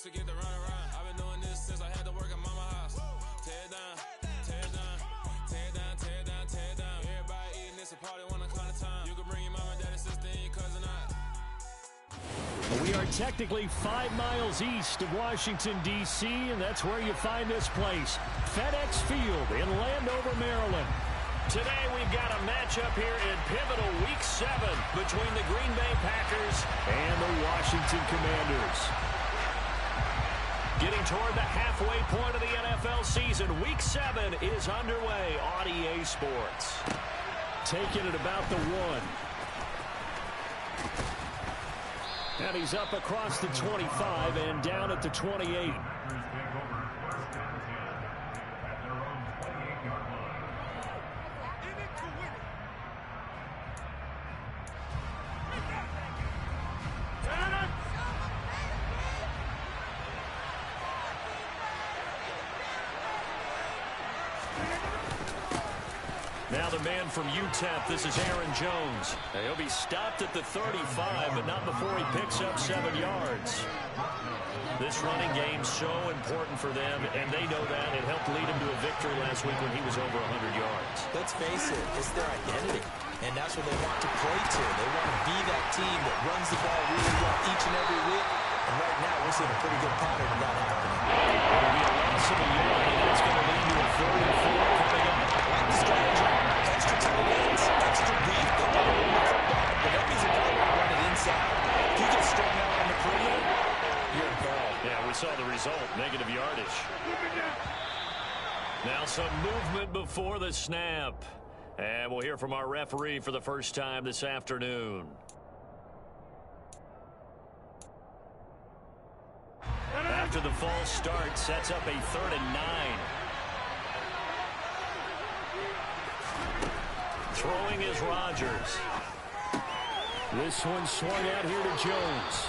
used to get to run around. I've been doing this since I had to work at mama house. Tear it down, tear it down, tear it down, tear it down, tear it down. Everybody eating this a party 1 o'clock of time. You can bring your mama, daddy, sister, and your cousin out. We are technically 5 miles east of Washington, D.C., and that's where you find this place, FedEx Field in Landover, Maryland. Today we've got a matchup here in pivotal Week 7 between the Green Bay Packers and the Washington Commanders. Getting toward the halfway point of the NFL season, Week 7 is underway on EA Sports. Taking it about the 1. And he's up across the 25 and down at the 28. Now the man from UTEP, this is Aaron Jones. He'll be stopped at the 35, but not before he picks up 7 yards. This running game's so important for them, and they know that. It helped lead him to a victory last week when he was over 100 yards. Let's face it, it's their identity, and that's what they want to play to. They want to be that team that runs the ball really well each and every week, and right now we're seeing a pretty good pattern of that happening. It'll be a loss of a yard, and that's going to lead to a 3rd and 4 coming up. Like the strategy, extra tight ends, extra deep, they want to run the football, but that means they're going to run it inside. If you get strung out on the perimeter, you're in peril. Yeah, we saw the result, negative yardage. Now some movement before the snap. And we'll hear from our referee for the first time this afternoon. After the false start, sets up a 3rd and 9. Throwing is Rodgers. This one swung out here to Jones.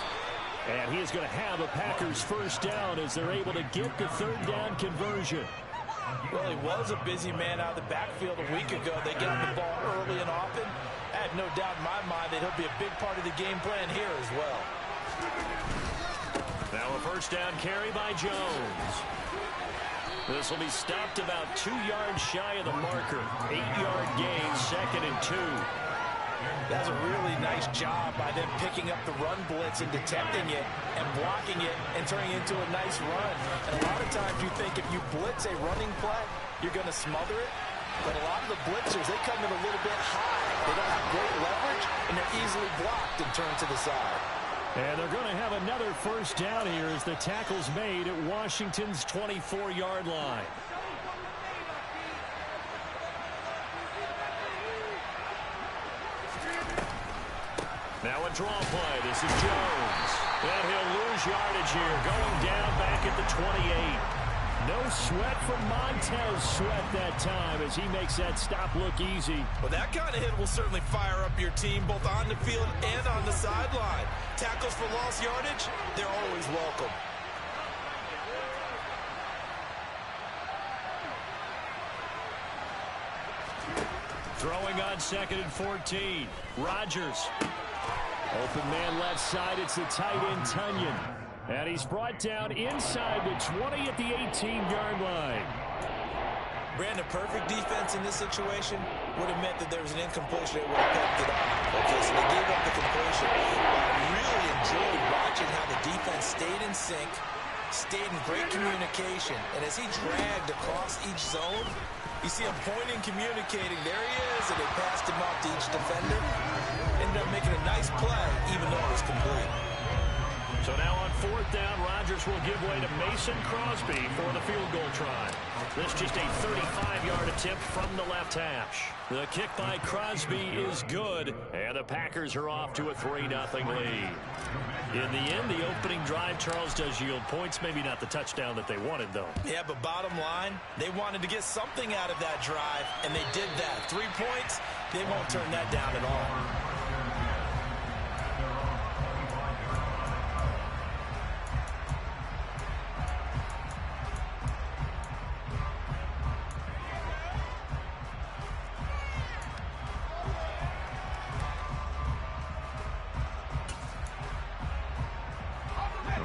And he is going to have a Packers first down as they're able to get the 3rd down conversion. Well, he was a busy man out of the backfield a week ago. They got the ball early and often. I have no doubt in my mind that he'll be a big part of the game plan here as well. Now a first down carry by Jones. This will be stopped about 2 yards shy of the marker. 8-yard gain, 2nd and 2. That's a really nice job by them picking up the run blitz and detecting it and blocking it and turning it into a nice run. And a lot of times you think if you blitz a running play, you're going to smother it. But a lot of the blitzers, they come in a little bit high. They don't have great leverage, and they're easily blocked and turned to the side. And they're going to have another first down here as the tackle's made at Washington's 24-yard line. Now a draw play. This is Jones. And he'll lose yardage here, going down back at the 28. No sweat from Montez Sweat that time as he makes that stop look easy. Well, that kind of hit will certainly fire up your team both on the field and on the sideline. Tackles for lost yardage, they're always welcome. Throwing on 2nd and 14. Rodgers. Open man left side. It's the tight end, Tunyon. And he's brought down inside the 20 at the 18-yard line. Brandon, perfect defense in this situation would have meant that there was an incompletion. It would have kept it on. Okay, so they gave up the completion. I really enjoyed watching how the defense stayed in sync, stayed in great communication. And as he dragged across each zone, you see him pointing, communicating. There he is, and they passed him off to each defender. Ended up making a nice play, even though it was complete. So now on 4th down, Rodgers will give way to Mason Crosby for the field goal try. This just a 35-yard attempt from the left hash. The kick by Crosby is good, and the Packers are off to a 3-0 lead. In the end, the opening drive, Charles, does yield points. Maybe not the touchdown that they wanted, though. Yeah, but bottom line, they wanted to get something out of that drive, and they did that. 3 points, they won't turn that down at all.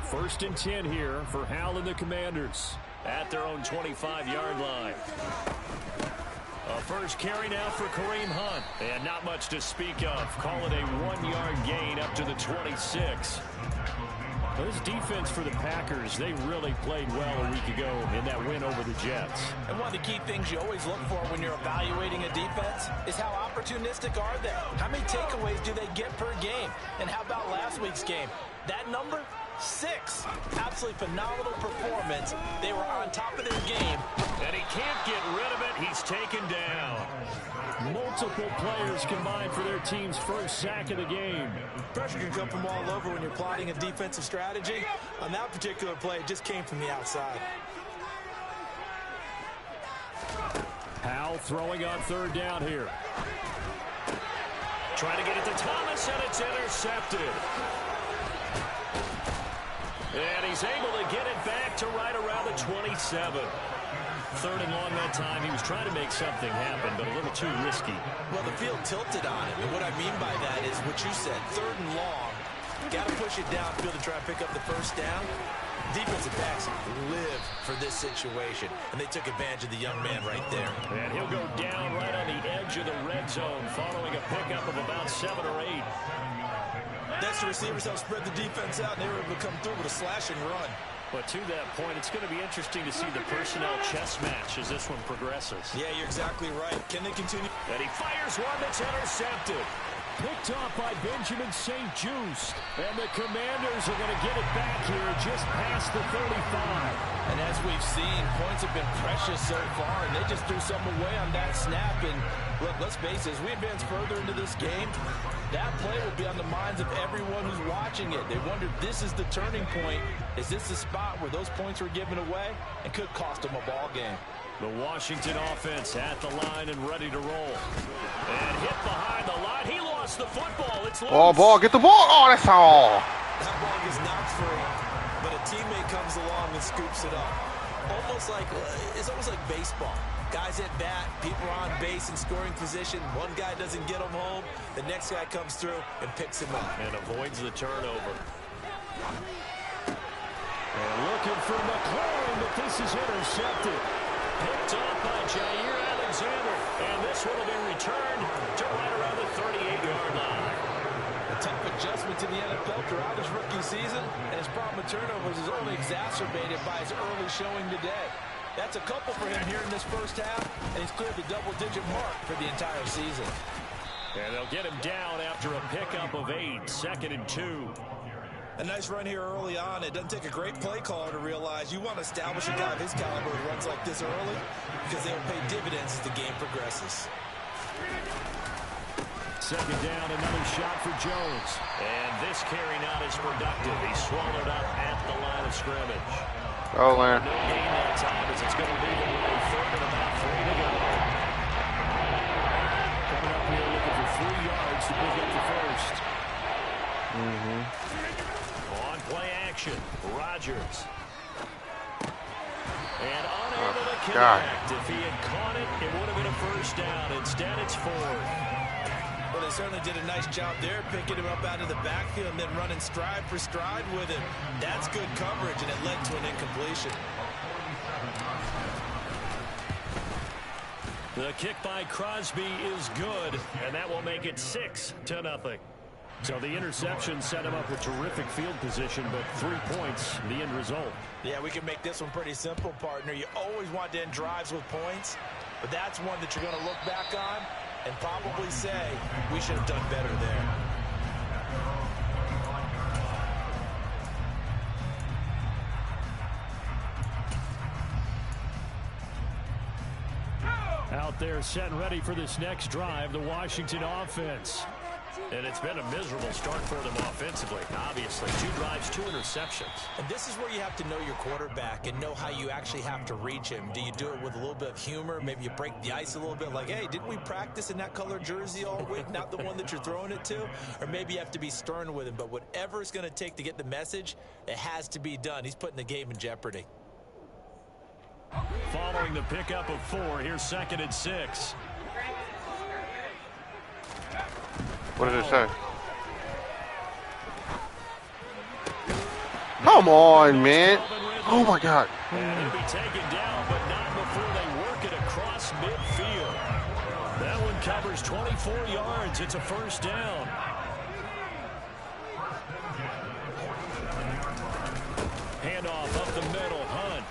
First and 10 here for Hal and the Commanders at their own 25-yard line. A first carry now for Kareem Hunt. And not much to speak of. Call it a 1-yard gain up to the 26. This defense for the Packers, they really played well a week ago in that win over the Jets. And one of the key things you always look for when you're evaluating a defense is how opportunistic are they? How many takeaways do they get per game? And how about last week's game? That number? 6. Absolutely phenomenal performance. They were on top of their game. And he can't get rid of it. He's taken down. Multiple players combined for their team's first sack of the game. Pressure can come from all over when you're plotting a defensive strategy. On that particular play, it just came from the outside. Hal throwing on third down here. Trying to get it to Thomas, and it's intercepted. And he's able to get it back to right around the 27. Third and long that time. He was trying to make something happen, but a little too risky. Well, the field tilted on him. And what I mean by that is what you said, third and long. Got to push it downfield to try and pick up the first down. Defensive backs live for this situation, and they took advantage of the young man right there. And he'll go down right on the edge of the red zone following a pickup of about 7 or 8. That's the receivers help spread the defense out, and they were able to come through with a slashing run. But to that point, it's going to be interesting to see the personnel chess match as this one progresses. Yeah, you're exactly right. Can they continue? And he fires one that's intercepted. Picked off by Benjamin St. Juste. And the Commanders are going to get it back here just past the 35. And as we've seen, points have been precious so far, and they just threw some away on that snap. And look, let's face it, as we advance further into this game, that play will be on the minds of everyone who's watching it. They wonder, this is the turning point. Is this the spot where those points were given away and could cost them a ball game? The Washington offense at the line and ready to roll. And hit behind the line. He lost the football. It's loose. Oh, ball. Get the ball. Oh, that's all. That ball gets knocked free, but a teammate comes along and scoops it up. It's almost like baseball. Guys at bat, people are on base in scoring position. One guy doesn't get them home. The next guy comes through and picks him up. And avoids the turnover. And looking for McLaurin, but this is intercepted. Picked up by Jair Alexander. And this one will be returned to right around the 38-yard line. A tough adjustment to the NFL throughout his rookie season, and his problem with turnovers is only exacerbated by his early showing today. That's a couple for him here in this first half, and he's cleared the double-digit mark for the entire season. And they'll get him down after a pickup of 8, 2nd and 2. A nice run here early on. It doesn't take a great play caller to realize you want to establish a guy of his caliber who runs like this early, because they'll pay dividends as the game progresses. Second down, another shot for Jones. And this carry not as productive. He's swallowed up at the line of scrimmage. Oh, man. No gain that time as it's going to leave him with a third and about 3 to go. Coming up here looking for 3 yards to pick up the first. On play action, Rodgers. And unable to connect. If he had caught it, it would have been a first down. Instead, it's 4. Well, they certainly did a nice job there, picking him up out of the backfield and then running stride for stride with him. That's good coverage, and it led to an incompletion. The kick by Crosby is good, and that will make it 6-0. So the interception set him up with terrific field position, but 3 points, the end result. Yeah, we can make this one pretty simple, partner. You always want to end drives with points, but that's one that you're going to look back on and probably say, we should have done better there. Out there set and ready for this next drive, the Washington offense. And it's been a miserable start for them offensively, obviously. 2 drives, 2 interceptions. And this is where you have to know your quarterback and know how you actually have to reach him. Do you do it with a little bit of humor? Maybe you break the ice a little bit, like, hey, didn't we practice in that color jersey all week, not the one that you're throwing it to? Or maybe you have to be stern with him. But whatever it's going to take to get the message, it has to be done. He's putting the game in jeopardy. Following the pickup of 4, here's 2nd and 6. What did it say? Come on, man. Oh, my God. And he'll be taken down, but not before they work it across midfield. That one covers 24 yards. It's a first down. Handoff up the middle, Hunt.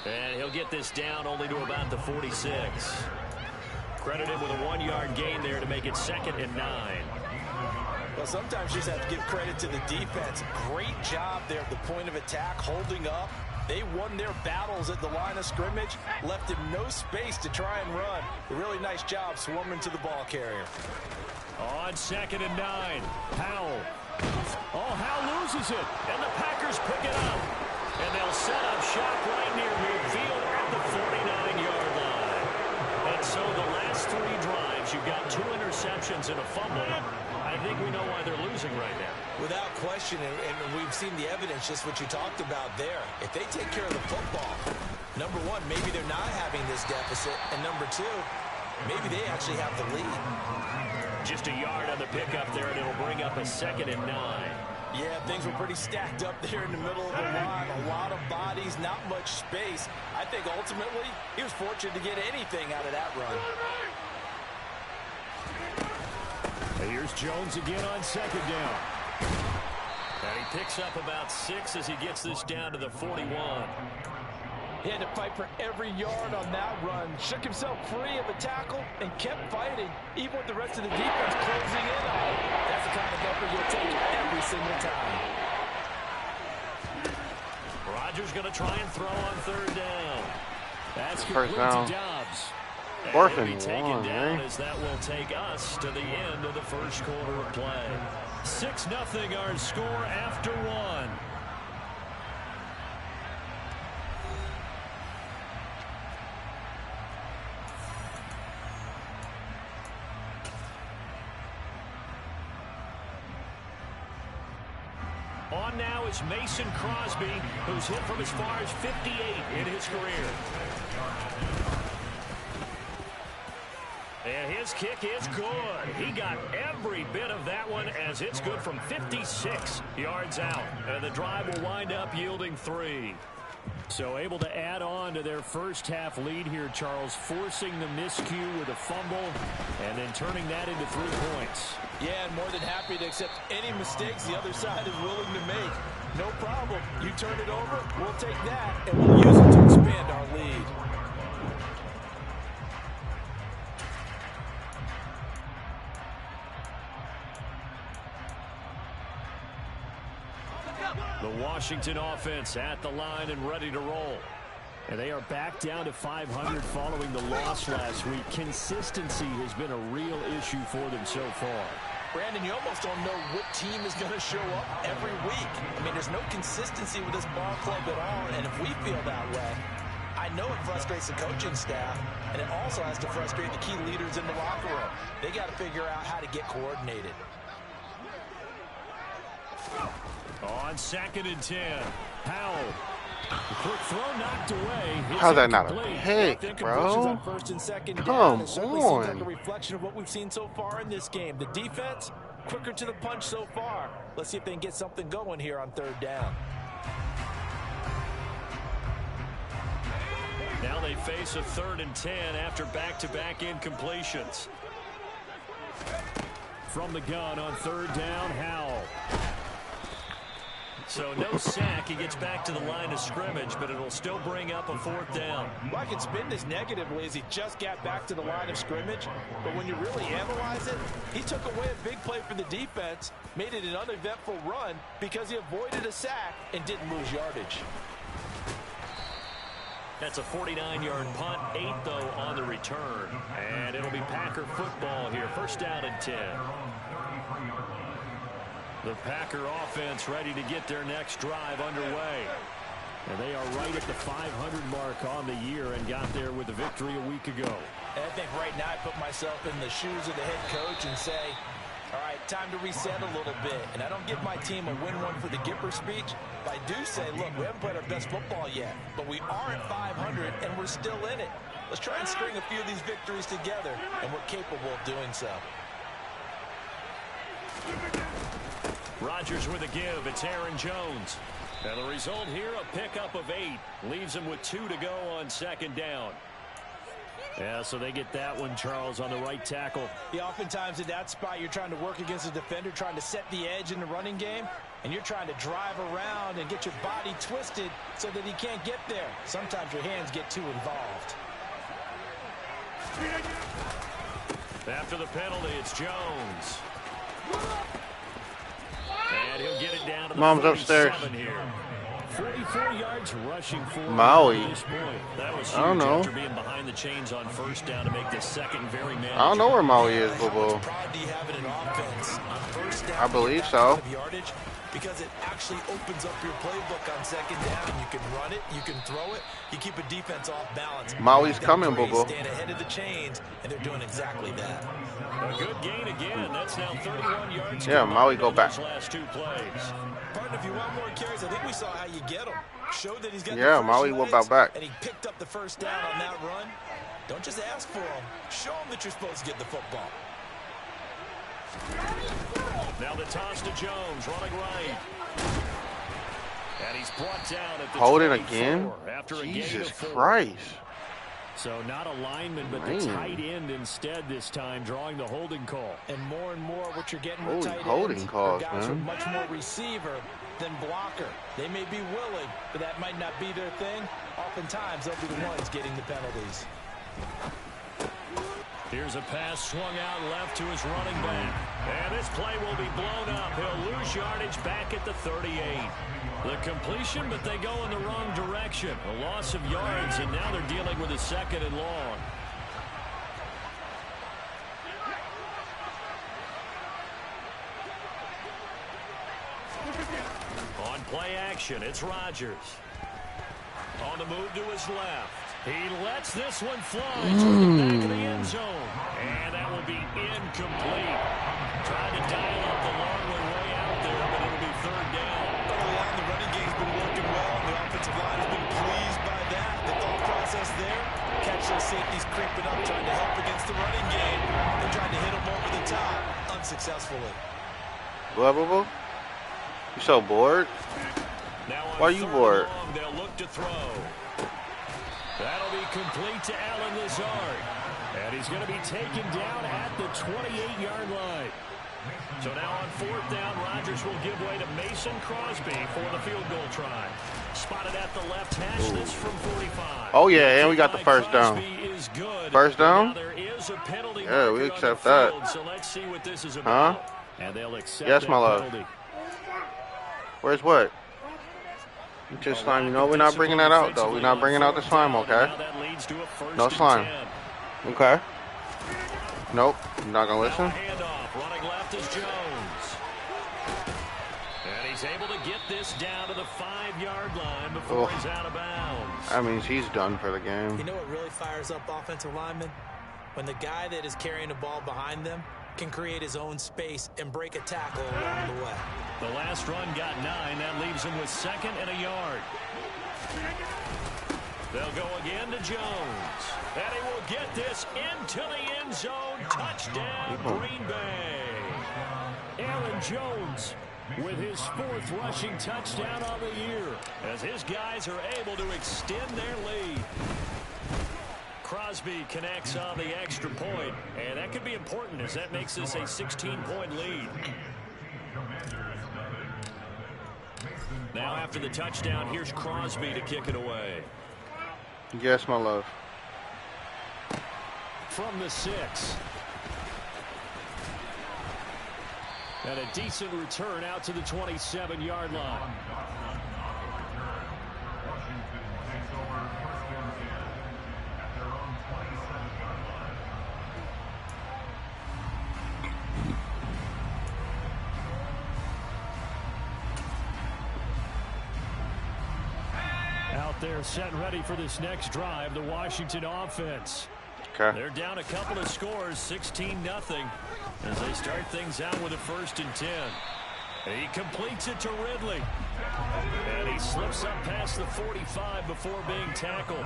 And he'll get this down only to about the 46. Credited with a 1-yard gain there to make it 2nd and 9. Well, sometimes you just have to give credit to the defense. Great job there at the point of attack, holding up. They won their battles at the line of scrimmage, left him no space to try and run. A really nice job swarming to the ball carrier. On 2nd and 9, Howell. Oh, Howell loses it, and the Packers pick it up. And they'll set up shop right near midfield at the 49-yard line. And so the last 3 drives, you've got 2 interceptions and a fumble. I think we know why they're losing right now. Without question, and we've seen the evidence, just what you talked about there. If they take care of the football, number one, maybe they're not having this deficit, and number two, maybe they actually have the lead. Just a yard on the pickup there, and it'll bring up a 2nd and 9. Yeah, things were pretty stacked up there in the middle of the line. A lot of bodies, not much space. I think ultimately he was fortunate to get anything out of that run. And here's Jones again on 2nd down. And he picks up about 6 as he gets this down to the 41. He had to fight for every yard on that run. Shook himself free of a tackle and kept fighting, even with the rest of the defense closing in on him. That's the kind of effort you'll take every single time. Rodgers going to try and throw on 3rd down. That's First complete down. to Dobbs. And 4th he'll be and taken 1, down eh? as that will take us to the end of the first quarter of play. 6-0 our score after 1. On now is Mason Crosby, who's hit from as far as 58 in his career. And his kick is good. He got every bit of that one as it's good from 56 yards out. And the drive will wind up yielding 3. So able to add on to their first half lead here, Charles, forcing the miscue with a fumble and then turning that into 3 points. Yeah, and more than happy to accept any mistakes the other side is willing to make. No problem. You turn it over, we'll take that, and we'll use it to expand our lead. The Washington offense at the line and ready to roll. And they are back down to 500 following the loss last week. Consistency has been a real issue for them so far. Brandon, you almost don't know what team is going to show up every week. I mean, there's no consistency with this ball club at all, and if we feel that way, I know it frustrates the coaching staff, and it also has to frustrate the key leaders in the locker room. They got to figure out how to get coordinated. On 2nd and 10, Howell. The quick throw knocked away. How's that not a pick, bro? On 1st and 2nd Come down. It certainly seems like a on. reflection of what we've seen so far in this game. The defense, quicker to the punch so far. Let's see if they can get something going here on 3rd down. Now they face a 3rd and 10 after back-to-back incompletions. From the gun on 3rd down, Howell. So no sack. He gets back to the line of scrimmage, but it'll still bring up a 4th down. Well, I can spin this negatively as he just got back to the line of scrimmage. But when you really analyze it, he took away a big play for the defense, made it an uneventful run because he avoided a sack and didn't lose yardage. That's a 49-yard punt, 8 though on the return. And it'll be Packer football here. 1st down and 10. The Packer offense ready to get their next drive underway. And they are right at the 500 mark on the year and got there with a victory a week ago. And I think right now I put myself in the shoes of the head coach and say, all right, time to reset a little bit. And I don't give my team a win one for the Gipper speech, but I do say, look, we haven't played our best football yet, but we are at 500 and we're still in it. Let's try and string a few of these victories together, and we're capable of doing so. Rodgers with a give. It's Aaron Jones. And the result here, a pickup of 8. Leaves him with 2 to go on second down. Yeah, so they get that one, Charles, on the right tackle. Yeah, oftentimes in that spot, you're trying to work against a defender, trying to set the edge in the running game, and you're trying to drive around and get your body twisted so that he can't get there. Sometimes your hands get too involved. After the penalty, it's Jones. And he'll get it down to the Mom's upstairs. Here. 44 yards rushing for Maui. This point. That was huge I don't know. after being behind the chains on first down to make this second very manageable. I don't know where Maui is, Boo-Boo. I believe so. Because it actually opens up your playbook on second down. You can run it, you can throw it, you keep a defense off balance. Maui's coming, Boo-Boo. Stand ahead of the chains, and they're doing exactly that. A good gain again. That's now 31 yards. Yeah, Maui go back. Last 2 plays. Partner, if you want more carries, I think we saw how you get him. Showed that he's got yeah, the Maui will bounce back. And he picked up the first down on that run. Don't just ask for him. Show him that you're supposed to get the football. Now the toss to Jones, running right. And he's brought down at the Hold it 24 again? after a Jesus gain of 4. Christ. So not a lineman, but the tight end instead this time, drawing the holding call. And more what you're getting with Holy tight holding ends calls, are guys who are man. much more receiver than blocker. They may be willing, but that might not be their thing. Oftentimes, they'll be the ones getting the penalties. Here's a pass swung out left to his running back. And this play will be blown up. He'll lose yardage back at the 38. The completion, but they go in the wrong direction. A loss of yards, and now they're dealing with a second and long. On play action, it's Rodgers. On the move to his left. He lets this one fly toward the back of the end zone. And that will be incomplete. Trying to dial up the long way out there, but it'll be third down. Early on, the running game's been working well, and the offensive line has been pleased by that. The thought process there, catch those safeties creeping up, trying to help against the running game. They're trying to hit them over the top, unsuccessfully. Blah, blah, blah. You so bored? Why are you bored? They'll look to throw. That'll be complete to Allen Lazard. And he's going to be taken down at the 28-yard line. So now on fourth down, Rodgers will give way to Mason Crosby for the field goal try. Spotted at the left hash, this from 45. Oh, yeah, and we got the first down. First down? Now there is a penalty Yeah, we marker accept on the field, that. so let's see what this is about. Huh? And they'll accept Yes, that my love. penalty. Where's what? Just slime. You know we're not bringing that out, though. We're not bringing out the slime, okay? No slime. Okay. Nope. I'm not going to listen. Handoff. Running left is Jones. And he's able to get this down to the 5-yard line before he's out of bounds. That means he's done for the You game. know what really fires up offensive linemen? When the guy that is carrying the ball behind them can create his own space and break a tackle along the way. The last run got 9. That leaves him with 2nd and a yard. They'll go again to Jones. And he will get this into the end zone. Touchdown, Green Bay. Aaron Jones with his 4th rushing touchdown on the year as his guys are able to extend their lead. Crosby connects on the extra point, and that could be important as that makes this a 16-point lead. Now after the touchdown, here's Crosby to kick it away. Yes, my love. From the 6. And a decent return out to the 27-yard line. Out there set ready for this next drive, the Washington offense. Okay. They're down a couple of scores, 16-0, as they start things out with a 1st and 10. He completes it to Ridley. And he slips up past the 45 before being tackled.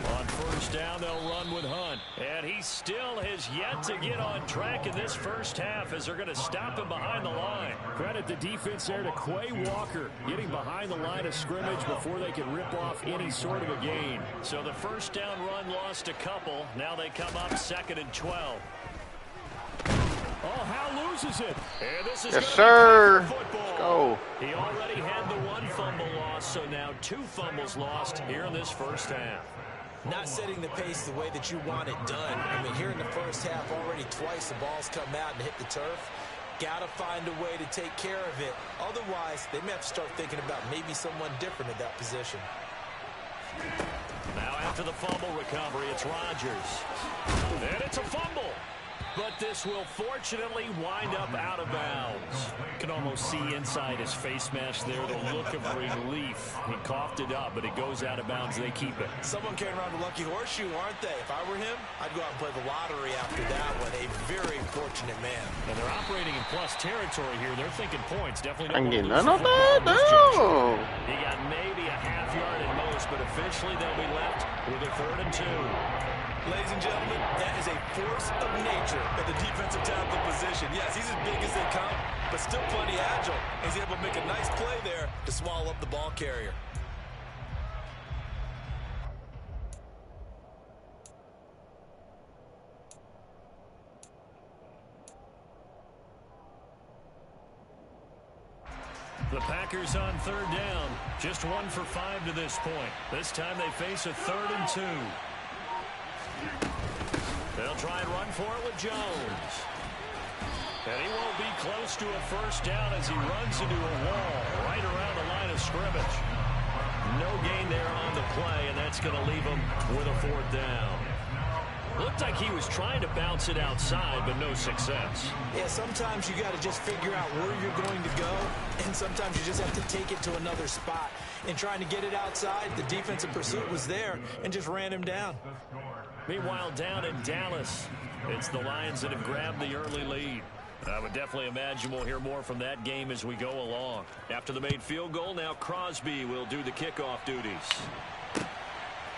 On 1st first down, they'll run with Hunt. And he still has yet to get on track in this first half as they're going to stop him behind the line. Credit the defense there to Quay Walker, getting behind the line of scrimmage before they can rip off any sort of a gain. So the first down run lost a couple. Now they come up 2nd and 12. Oh, Howe loses it. And this is yes, sir. Let's go. He already had the 1 fumble loss, so now 2 fumbles lost here in this first half. Not setting the pace the way that you want it done. I mean, here in the first half, already twice the ball's come out and hit the turf. Got to find a way to take care of it. Otherwise, they may have to start thinking about maybe someone different at that position. Now after the fumble recovery, it's Rodgers. And it's a fumble. But this will fortunately wind up out of bounds. You can almost see inside his face mask there the look of relief. He coughed it up, but it goes out of bounds. They keep it. Someone carrying around a lucky horseshoe, aren't they? If I were him, I'd go out and play the lottery after that one. A very fortunate man. And they're operating in plus territory here. They're thinking points. Definitely I don't can get want to none lose of the that. football No. He got maybe a half yard at most, but officially they'll be left with a 3rd and 2. Ladies and gentlemen, that is a force of nature at the defensive tackle position. Yes, he's as big as they come, but still plenty agile. He's able to make a nice play there to swallow up the ball carrier. The Packers on 3rd down. Just 1 for 5 to this point. This time they face a 3rd and 2. They'll try and run for it with Jones. And he won't be close to a first down as he runs into a wall right around the line of scrimmage. No gain there on the play, and that's going to leave him with a 4th down. Looked like he was trying to bounce it outside, but no success. Yeah, sometimes you got to just figure out where you're going to go, and sometimes you just have to take it to another spot. And trying to get it outside, the defensive pursuit was there and just ran him down. Meanwhile, down in Dallas, it's the Lions that have grabbed the early lead. I would definitely imagine we'll hear more from that game as we go along. After the made field goal, now Crosby will do the kickoff duties.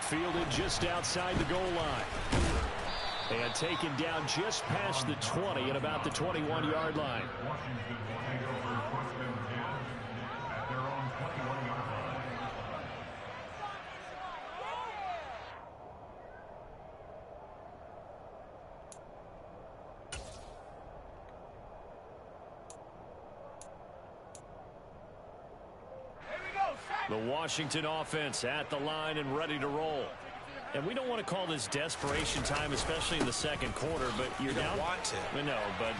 Fielded just outside the goal line. And taken down just past the 20 at about the 21-yard line. The Washington offense at the line and ready to roll. And we don't want to call this desperation time, especially in the second quarter, but you're down. Want to. I know, but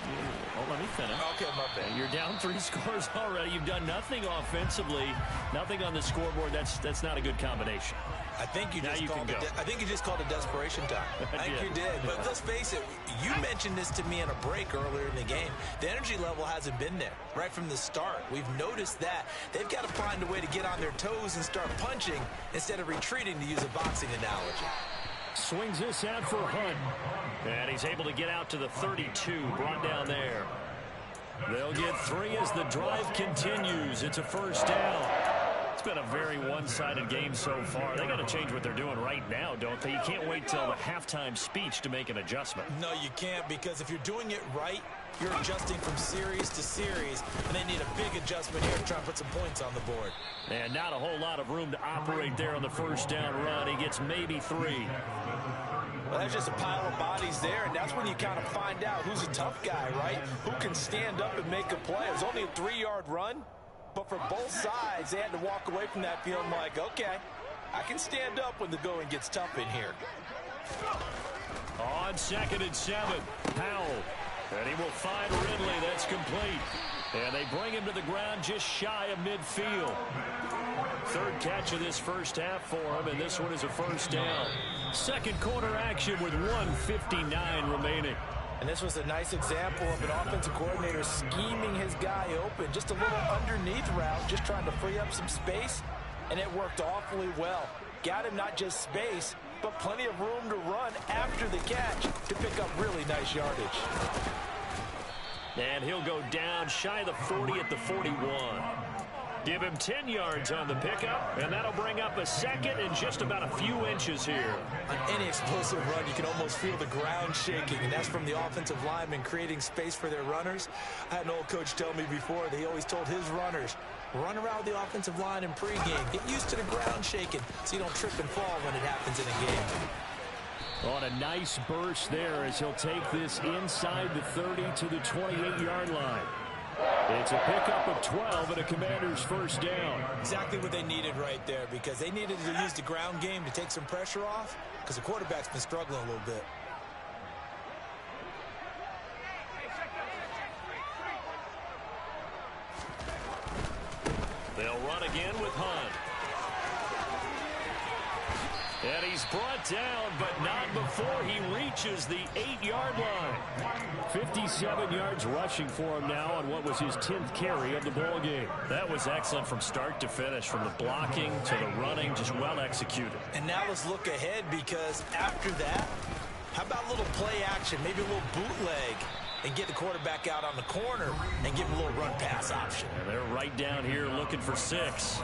let me finish. Okay, my bad. You're down 3 scores already. You've done nothing offensively, nothing on the scoreboard. That's not a good combination. I think you just called it desperation time. I think you did. But let's face it, you mentioned this to me in a break earlier in the game. The energy level hasn't been there right from the start. We've noticed that. They've got to find a way to get on their toes and start punching instead of retreating, to use a boxing analogy. Swings this out for Hunt. And he's able to get out to the 32, brought down there. They'll get 3 as the drive continues. It's a first down. It's been a very one-sided game so far. They got to change what they're doing right now, don't they? You can't wait till the halftime speech to make an adjustment. No, you can't, because if you're doing it right, you're adjusting from series to series, and they need a big adjustment here to try and put some points on the board. And not a whole lot of room to operate there on the first down run. He gets maybe 3. Well, that's just a pile of bodies there, and that's when you kind of find out who's a tough guy, right? Who can stand up and make a play. It was only a 3-yard run, but for both sides, they had to walk away from that feeling like, okay, I can stand up when the going gets tough in here. On 2nd and 7, Powell. And he will find Ridley. That's complete. And they bring him to the ground just shy of midfield. 3rd catch of this first half for him, and this one is a first down. Second quarter action with 1:59 remaining. And this was a nice example of an offensive coordinator scheming his guy open. Just a little underneath route, just trying to free up some space, and it worked awfully well. Got him not just space, but plenty of room to run after the catch to pick up really nice yardage. And he'll go down shy of the 40 at the 41. Give him 10 yards on the pickup, and that'll bring up a second and just about a few inches here. On any explosive run, you can almost feel the ground shaking, and that's from the offensive linemen creating space for their runners. I had an old coach tell me before, he always told his runners, run around the offensive line in pregame. Get used to the ground shaking so you don't trip and fall when it happens in a game. On a nice burst there as he'll take this inside the 30 to the 28-yard line. It's a pickup of 12 and a Commander's first down. Exactly what they needed right there, because they needed to use the ground game to take some pressure off, because the quarterback's been struggling a little bit. They'll run again with Hunt. And he's brought down, but not before he reaches the 8-yard line. 57 yards rushing for him now on what was his 10th carry of the ball game. That was excellent from start to finish, from the blocking to the running, just well executed. And now let's look ahead, because after that, how about a little play action, maybe a little bootleg, and get the quarterback out on the corner and give him a little run pass option. And they're right down here looking for 6.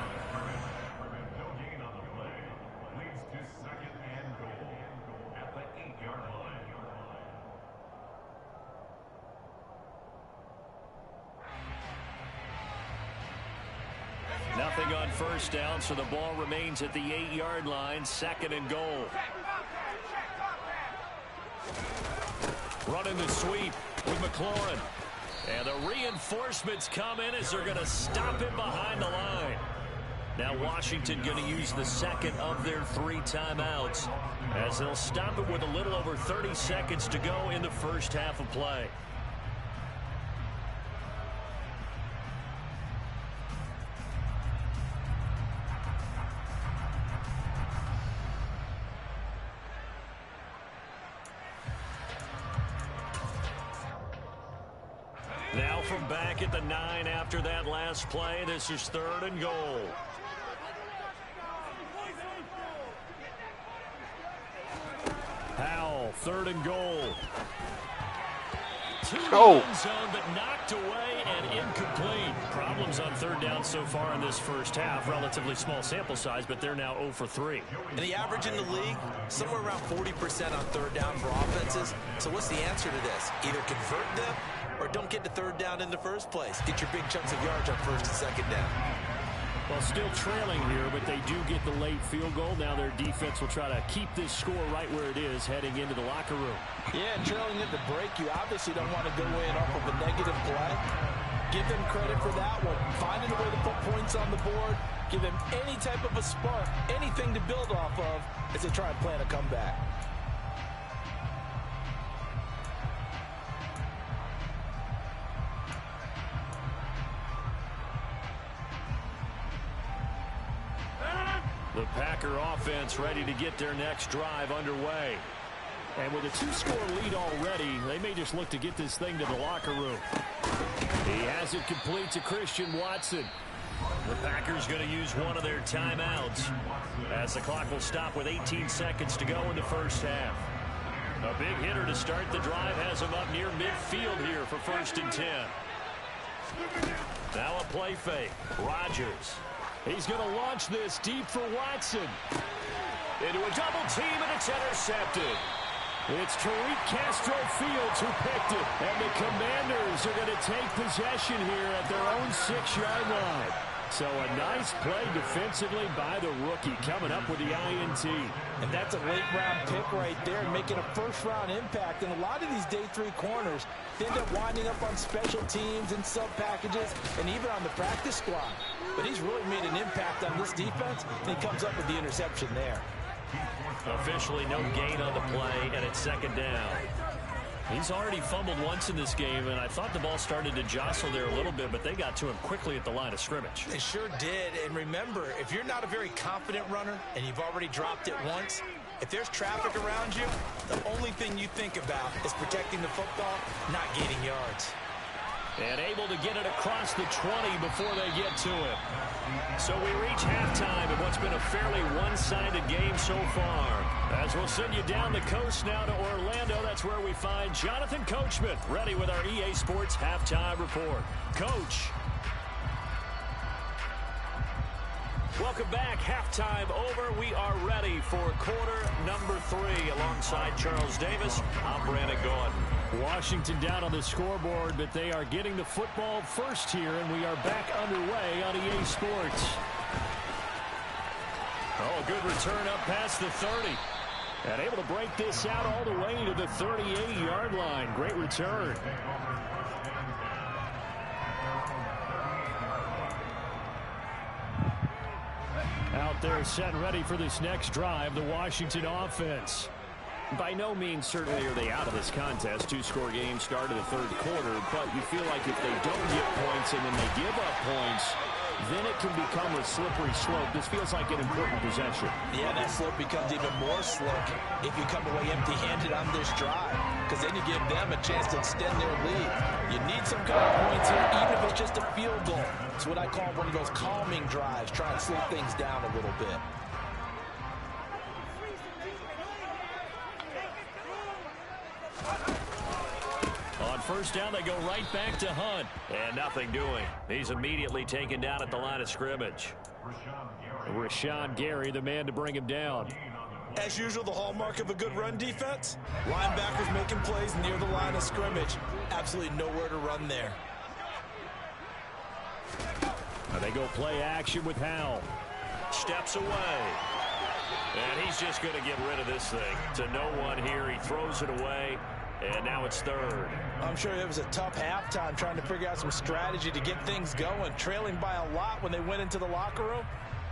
Nothing on first down, so the ball remains at the 8-yard line, 2nd and goal. Running the sweep with McLaurin. And the reinforcements come in as they're going to stop him behind the line. Now Washington going to use the second of their 3 timeouts as they'll stop it with a little over 30 seconds to go in the first half of play. Now from back at the 9 after that last play, this is 3rd and goal. Howell, 3rd and goal. Two zone, but knocked away and incomplete. Problems on 3rd down so far in this first half. Relatively small sample size, but they're now 0 for 3. And the average in the league, somewhere around 40% on 3rd down for offenses. So what's the answer to this? Either convert them or don't get to 3rd down in the first place. Get your big chunks of yards on 1st and 2nd down. Well, still trailing here, but they do get the late field goal. Now their defense will try to keep this score right where it is heading into the locker room. Yeah, trailing at the break, you obviously don't want to go in off of a negative play. Give them credit for that one. Finding a way to put points on the board. Give them any type of a spark, anything to build off of as they try and plan a comeback. The Packer offense ready to get their next drive underway. And with a 2-score lead already, they may just look to get this thing to the locker room. He has it complete to Christian Watson. The Packers going to use one of their timeouts as the clock will stop with 18 seconds to go in the first half. A big hitter to start the drive has him up near midfield here for 1st and 10. Now a play fake. Rodgers. He's going to launch this deep for Watson. Into a double team, and it's intercepted. It's Tariq Castro Fields who picked it. And the Commanders are going to take possession here at their own 6-yard line. So a nice play defensively by the rookie coming up with the INT. And that's a late-round pick right there, making a first-round impact. And a lot of these day 3 corners, they end up winding up on special teams and sub-packages and even on the practice squad. But he's really made an impact on this defense, and he comes up with the interception there. Officially no gain on the play, and it's 2nd down. He's already fumbled once in this game, and I thought the ball started to jostle there a little bit, but they got to him quickly at the line of scrimmage. They sure did, and remember, if you're not a very confident runner and you've already dropped it once, if there's traffic around you, the only thing you think about is protecting the football, not gaining yards. And able to get it across the 20 before they get to him. So we reach halftime in what's been a fairly one-sided game so far. As we'll send you down the coast now to Orlando, that's where we find Jonathan Coachman, ready with our EA Sports Halftime Report. Coach. Welcome back. Halftime over. We are ready for quarter number 3. Alongside Charles Davis, I'm Brandon Gaudin. Washington down on the scoreboard, but they are getting the football first here, and we are back underway on EA Sports. Oh, good return up past the 30. And able to break this out all the way to the 38-yard line. Great return. Out there set and ready for this next drive, the Washington offense. By no means certainly are they out of this contest. 2-score game start of the third quarter, but you feel like if they don't get points and then they give up points, then it can become a slippery slope. This feels like an important possession. Yeah, that slope becomes even more slick if you come away empty-handed on this drive, because then you give them a chance to extend their lead. You need some kind of points here, even if it's just a field goal. It's what I call one of those calming drives. Try and slow things down a little bit. On first down, they go right back to Hunt. And nothing doing. He's immediately taken down at the line of scrimmage. Rashawn Gary, the man to bring him down. As usual, the hallmark of a good run defense. Linebackers making plays near the line of scrimmage. Absolutely nowhere to run there. Now they go play action with Howell. Steps away. And he's just going to get rid of this thing. To no one here. He throws it away. And now it's third. I'm sure it was a tough halftime trying to figure out some strategy to get things going. Trailing by a lot when they went into the locker room.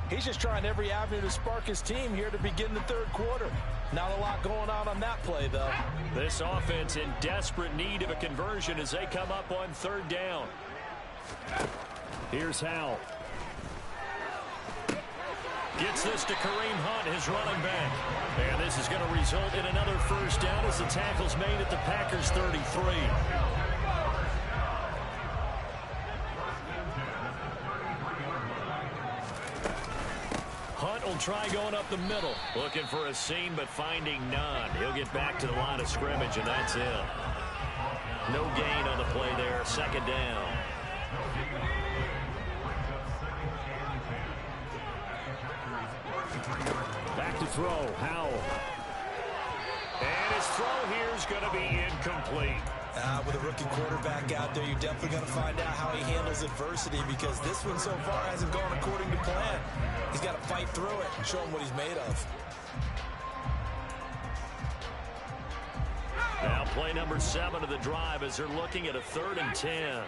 He's just trying every avenue to spark his team here to begin the third quarter. Not a lot going on that play, though. This offense in desperate need of a conversion as they come up on third down. Here's Howell. Gets this to Kareem Hunt, his running back. And this is going to result in another first down as the tackle's made at the Packers' 33. Hunt will try going up the middle. Looking for a seam, but finding none. He'll get back to the line of scrimmage, and that's it. No gain on the play there. Second down. Back to throw, Howell. And his throw here is going to be incomplete. With a rookie quarterback out there, you're definitely going to find out how he handles adversity, because this one so far hasn't gone according to plan. He's got to fight through it and show him what he's made of. Now play number 7 of the drive as they're looking at a 3rd and 10.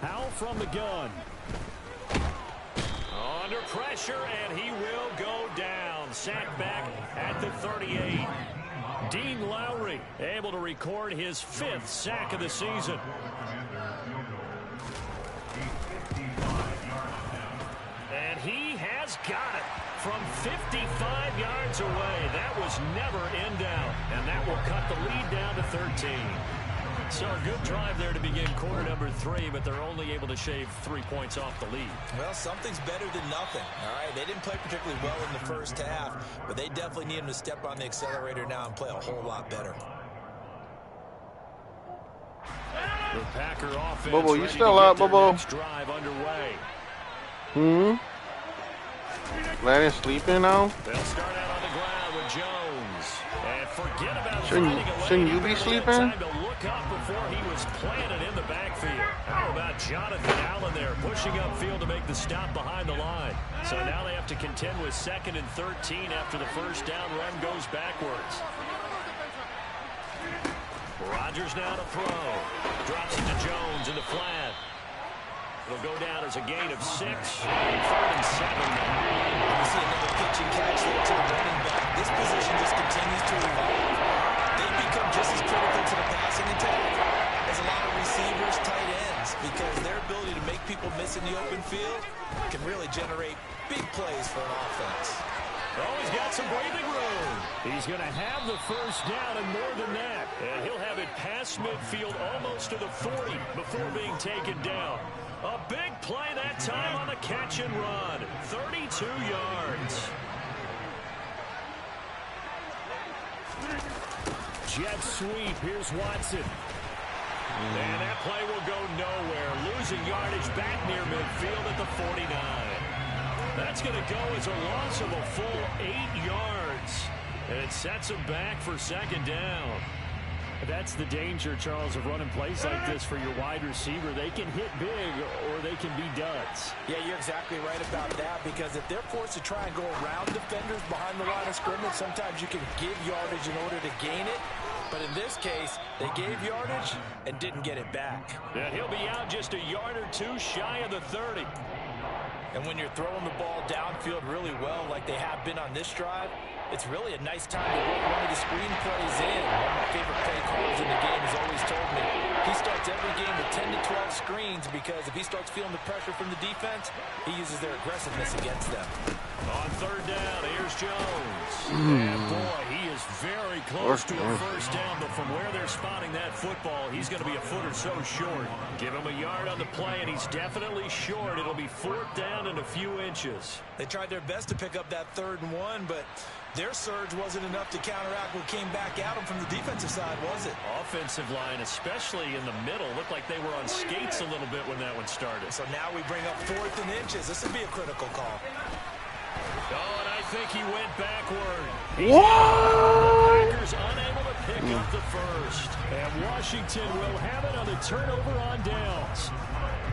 Howell from the gun. Under pressure, and he will go down. Sacked back at the 38. Dean Lowry able to record his 5th sack of the season. And he has got it from 55 yards away. That was never in doubt, and that will cut the lead down to 13. So a good drive there to begin quarter number 3, but they're only able to shave 3 points off the lead. Well, something's better than nothing. All right, they didn't play particularly well in the first half, but they definitely need him to step on the accelerator now and play a whole lot better. The Packer offense. Bobo, you still up, Bobo? Drive underway. Let him sleep in now. They'll start out on the ground with Jones. And forget about shouldn't you be sleeping? Time to look up before he was planted in the backfield. How about Jonathan Allen there pushing upfield to make the stop behind the line? So now they have to contend with 2nd and 13 after the first down run goes backwards. Rodgers now to throw. Drops it to Jones in the flat. It'll go down as a gain of 6. 3rd and 7 now. We see another pitch and catch there to the running back. This position just continues to evolve. They become just as critical to the passing attack as a lot of receivers, tight ends, because their ability to make people miss in the open field can really generate big plays for an offense. Oh, he's got some breathing room. He's going to have the first down and more than that. And he'll have it past midfield almost to the 40 before being taken down. A big play that time on the catch and run. 32 yards. Jet sweep. Here's Watson. And that play will go nowhere. losing yardage back near midfield at the 49. That's going to go as a loss of a full 8 yards. And it sets them back for second down. That's the danger, Charles, of running plays like this for your wide receiver. They can hit big or they can be duds. Yeah, you're exactly right about that, because if they're forced to try and go around defenders behind the line of scrimmage, sometimes you can give yardage in order to gain it. But in this case, they gave yardage and didn't get it back. And he'll be out just a yard or two shy of the 30. And when you're throwing the ball downfield really well like they have been on this drive, it's really a nice time to work one of the screen plays in. One of my favorite play callers in the game has always told me he starts every game with 10 to 12 screens, because if he starts feeling the pressure from the defense, he uses their aggressiveness against them. On third down, here's Jones. And boy, he is very close to a first down, but from where they're spotting that football, he's going to be a foot or so short. Give him a yard on the play, and he's definitely short. It'll be fourth down and a few inches. They tried their best to pick up that 3rd and 1, but their surge wasn't enough to counteract what came back at them from the defensive side, was it? Offensive line, especially in the middle, looked like they were on skates a little bit when that one started. So now we bring up 4th and inches. This would be a critical call. Oh, and I think he went backward. What? The Packers unable to pick up the first. And Washington will have it on the turnover on downs.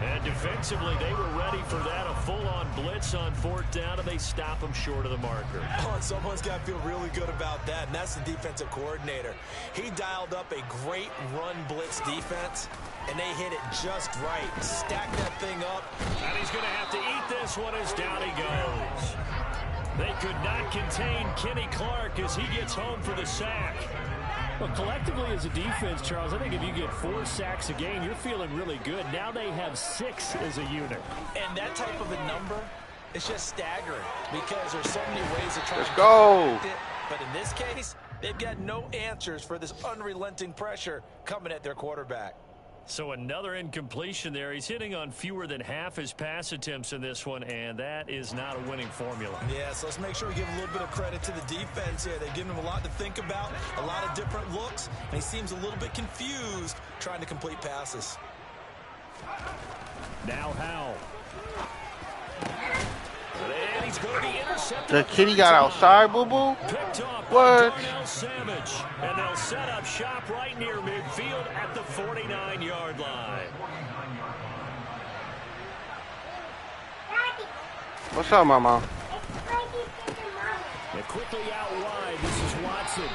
And defensively, they were ready for that, a full-on blitz on 4th down, and they stop them short of the marker. Oh, and someone's got to feel really good about that, and that's the defensive coordinator. He dialed up a great run blitz defense, and they hit it just right. Stack that thing up. And he's going to have to eat this one as down he goes. They could not contain Kenny Clark as he gets home for the sack. Well, collectively as a defense, Charles, I think if you get 4 sacks a game, you're feeling really good. Now they have 6 as a unit. And that type of a number is just staggering, because there's so many ways to try Let's to go. it. But in this case, they've got no answers for this unrelenting pressure coming at their quarterback. So another incompletion there. He's hitting on fewer than half his pass attempts in this one, and that is not a winning formula. Yeah, so let's make sure we give a little bit of credit to the defense here. They've given him a lot to think about, a lot of different looks, and he seems a little bit confused trying to complete passes. Now Howell. And he's going to be intercepted. The kitty got outside, boo-boo? Picked off What? by Darnell Savage. And they'll set up shop right near midfield at the 49-yard line. What's up, mama? And quickly out wide, this is Watson.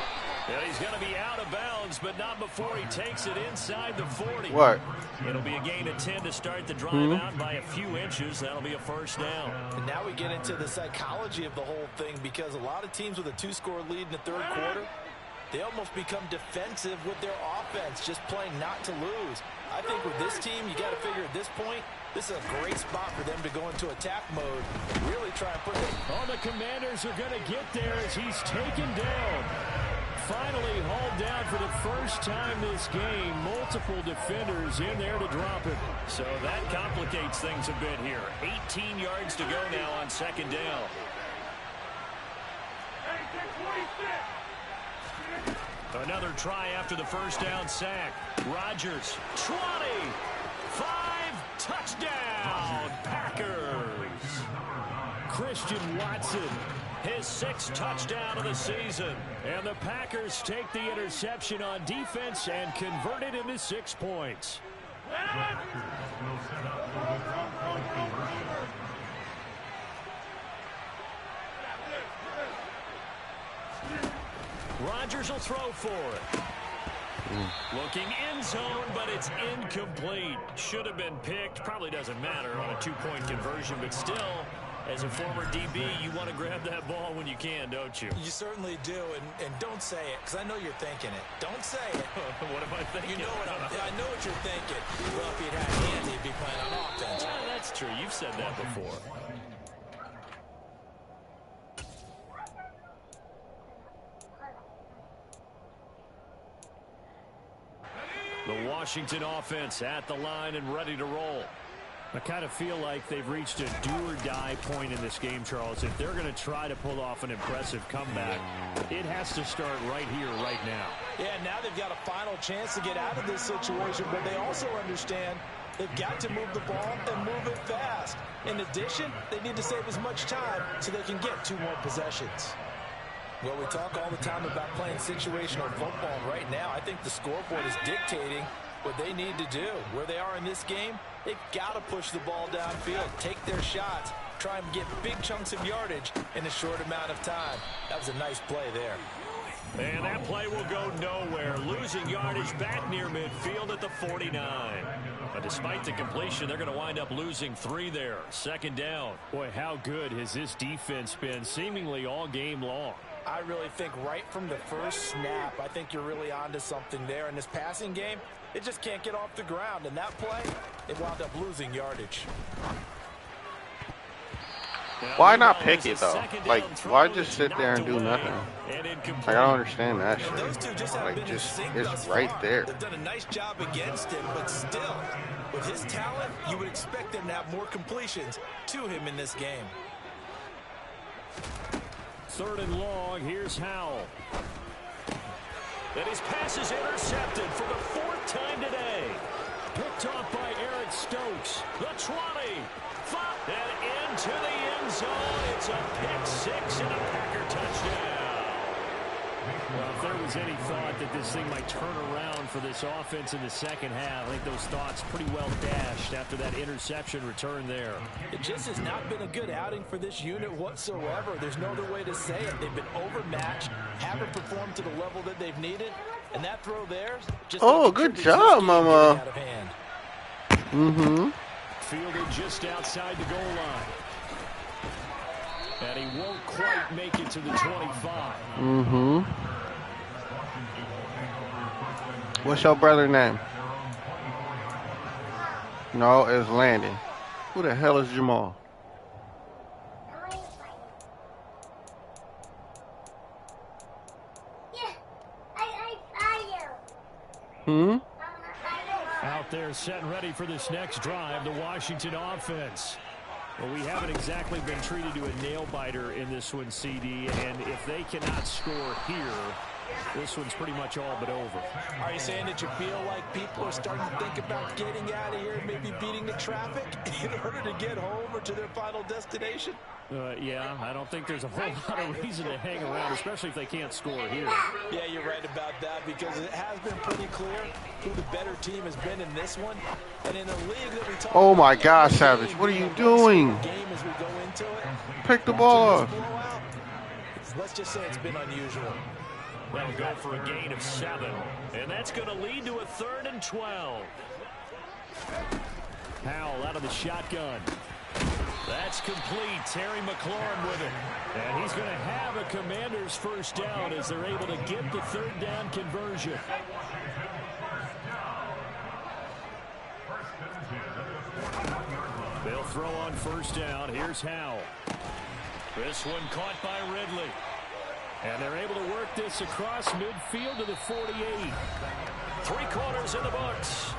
And he's going to be out of bounds, but not before he takes it inside the 40. What? It'll be a gain of 10 to start the drive out by a few inches. That'll be a first down. And now we get into the psychology of the whole thing, because a lot of teams with a 2-score lead in the 3rd quarter, they almost become defensive with their offense, just playing not to lose. I think with this team, you got to figure at this point, this is a great spot for them to go into attack mode and really try and put it. Oh, the Commanders are going to get there as he's taken down. Finally hauled down for the first time this game. Multiple defenders in there to drop it. So that complicates things a bit here. 18 yards to go now on 2nd down. Another try after the first down sack. Rodgers, 20, 5, touchdown, Packers. Christian Watson, his 6th touchdown of the season. And the Packers take the interception on defense and convert it into 6 points. Rodgers will throw for it. Looking end zone, but it's incomplete. Should have been picked. Probably doesn't matter on a 2-point conversion, but still, as a former DB, you want to grab that ball when you can, don't you? You certainly do, and don't say it, because I know you're thinking it. Don't say it. What am I thinking? You know what I know what you're thinking. Well, if he'd had hands, he'd be playing on offense. Yeah, that's true. You've said that before. The Washington offense at the line and ready to roll. I kind of feel like they've reached a do-or-die point in this game, Charles. If they're going to try to pull off an impressive comeback, it has to start right here, right now. Yeah, now they've got a final chance to get out of this situation, but they also understand They've got to move the ball and move it fast. In addition, they need to save as much time so they can get 2 more possessions. Well, we talk all the time about playing situational football, and right now I think the scoreboard is dictating what they need to do. Where they are in this game, they've got to push the ball downfield, take their shots, try and get big chunks of yardage in a short amount of time. That was a nice play there. And that play will go nowhere, losing yardage back near midfield at the 49. But despite the completion, they're going to wind up losing 3 there. 2nd down. Boy, how good has this defense been seemingly all game long? I really think right from the first snap, I think you're really onto something there. In this passing game, it just can't get off the ground. And that play, it wound up losing yardage. Why not pick it, though? Like, why just sit there and do nothing? Like, I don't understand that shit. Like, it's right there. They've done a nice job against him, but still, with his talent, you would expect them to have more completions to him in this game. 3rd and long, here's Howell. And his pass is intercepted for the 4th time today. Picked off by Eric Stokes. The 20. And into the end zone. It's a pick 6 and a Packer touchdown. Well, if there was any thought that this thing might turn around for this offense in the 2nd half, I think those thoughts pretty well dashed after that interception return there. It just has not been a good outing for this unit whatsoever. There's no other way to say it. They've been overmatched, haven't performed to the level that they've needed, and that throw there just good job, Mama. Fielded just outside the goal line. And he won't quite make it to the 25. What's your brother's name? No, it's Landon. Who the hell is Jamal? Out there set and ready for this next drive, the Washington offense. Well, we haven't exactly been treated to a nail-biter in this one, CD, and if they cannot score here, this one's pretty much all but over. Are you saying that you feel like people are starting to think about getting out of here and maybe beating the traffic in order to get home or to their final destination? Yeah, I don't think there's a whole lot of reason to hang around, especially if they can't score here. Yeah, you're right about that, because it has been pretty clear who the better team has been in this one. And in a league that we talk Oh my God, Savage, what are you doing? Game as we go into it. Pick the ball up. Let's just say it's been unusual. They'll go for a gain of 7. And that's going to lead to a 3rd and 12. Howell out of the shotgun. That's complete. Terry McLaurin with it. And he's going to have a Commander's first down as they're able to get the 3rd down conversion. They'll throw on 1st down. Here's Howell. This one caught by Ridley. And they're able to work this across midfield to the 48. 3 quarters in the books.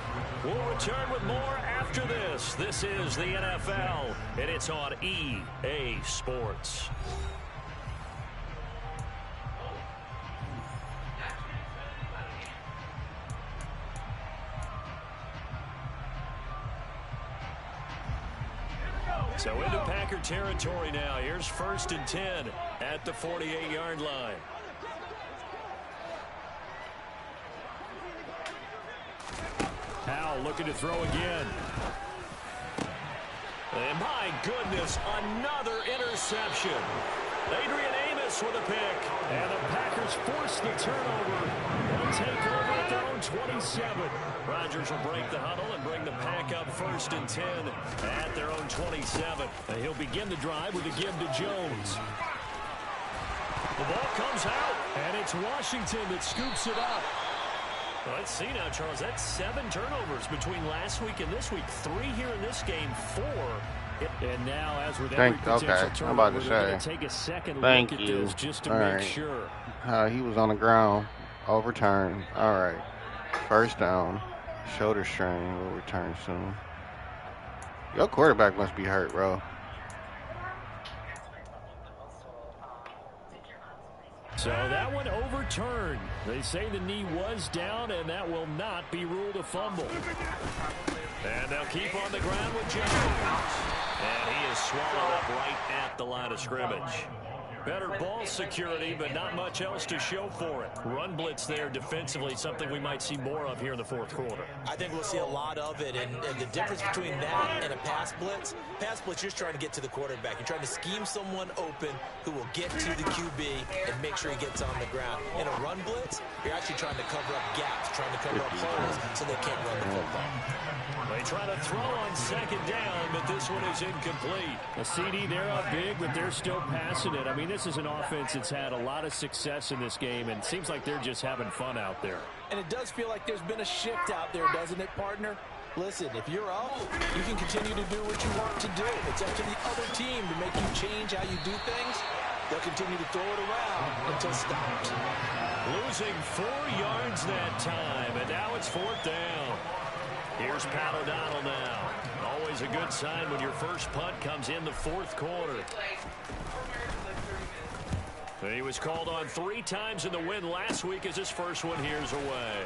We'll return with more after this. This is the NFL, and it's on EA Sports. So into Packer territory now. Here's 1st and 10 at the 48-yard line. Howell looking to throw again. And my goodness, another interception. Adrian Amos with a pick. And the Packers force the turnover. They'll take over at their own 27. Rodgers will break the huddle and bring the Pack up 1st and 10 at their own 27. And he'll begin the drive with a give to Jones. The ball comes out. And it's Washington that scoops it up. Well, let's see now, Charles. That's 7 turnovers between last week and this week. 3 here in this game, 4. And now, as with every potential turnover, I'm about to they're say. going to take a second Thank look at you. this just to All make right. sure. He was on the ground, overturned. All right, 1st down, shoulder strain. Will return soon. Your quarterback must be hurt, bro. So that one overturned. They say the knee was down, and that will not be ruled a fumble. And they'll keep on the ground with Jones. And he is swallowed up right at the line of scrimmage. Better ball security, but not much else to show for it. Run blitz there defensively, something we might see more of here in the fourth quarter. I think we'll see a lot of it, and the difference between that and a pass blitz, you're just trying to get to the quarterback. You're trying to scheme someone open who will get to the QB and make sure he gets on the ground. In a run blitz, you're actually trying to cover up gaps, trying to cover up holes so they can't run the football. They try to throw on second down, but this one is incomplete. A CD, they're up big, but they're still passing it. I mean, this is an offense that's had a lot of success in this game, and it seems like they're just having fun out there. And it does feel like there's been a shift out there, doesn't it, partner? Listen, if you're up, you can continue to do what you want to do. It's up to the other team to make you change how you do things. They'll continue to throw it around until stopped. Losing 4 yards that time, and now it's fourth down. Here's Pat O'Donnell now. Always a good sign when your first punt comes in the fourth quarter. He was called on 3 times in the win last week as his first one here's away.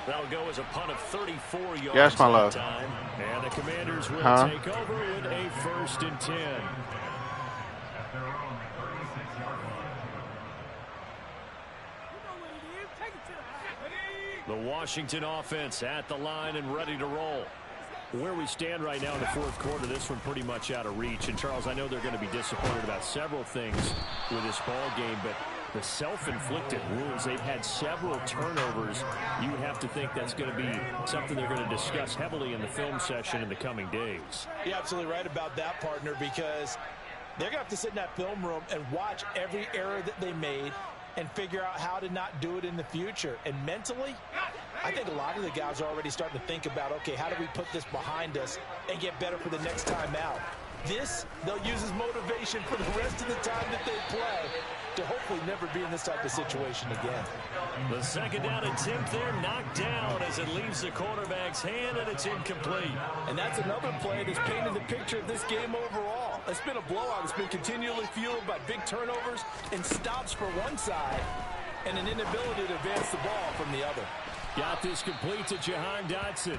That'll go as a punt of 34 yards. Yes, my love. Time. And the Commanders will take over with a 1st and 10. The Washington offense at the line and ready to roll. Where we stand right now in the fourth quarter, this one pretty much out of reach. And, Charles, I know they're going to be disappointed about several things with this ball game, but the self-inflicted wounds, they've had several turnovers. You would have to think that's going to be something they're going to discuss heavily in the film session in the coming days. You're absolutely right about that, partner, because they're going to have to sit in that film room and watch every error that they made and figure out how to not do it in the future. And mentally, I think a lot of the guys are already starting to think about, okay, how do we put this behind us and get better for the next time out? This, they'll use as motivation for the rest of the time that they play to hopefully never be in this type of situation again. The second down attempt there knocked down as it leaves the quarterback's hand, and it's incomplete. And that's another play that's painted the picture of this game overall. It's been a blowout. It's been continually fueled by big turnovers and stops for one side and an inability to advance the ball from the other. Got this complete to Jahan Dotson.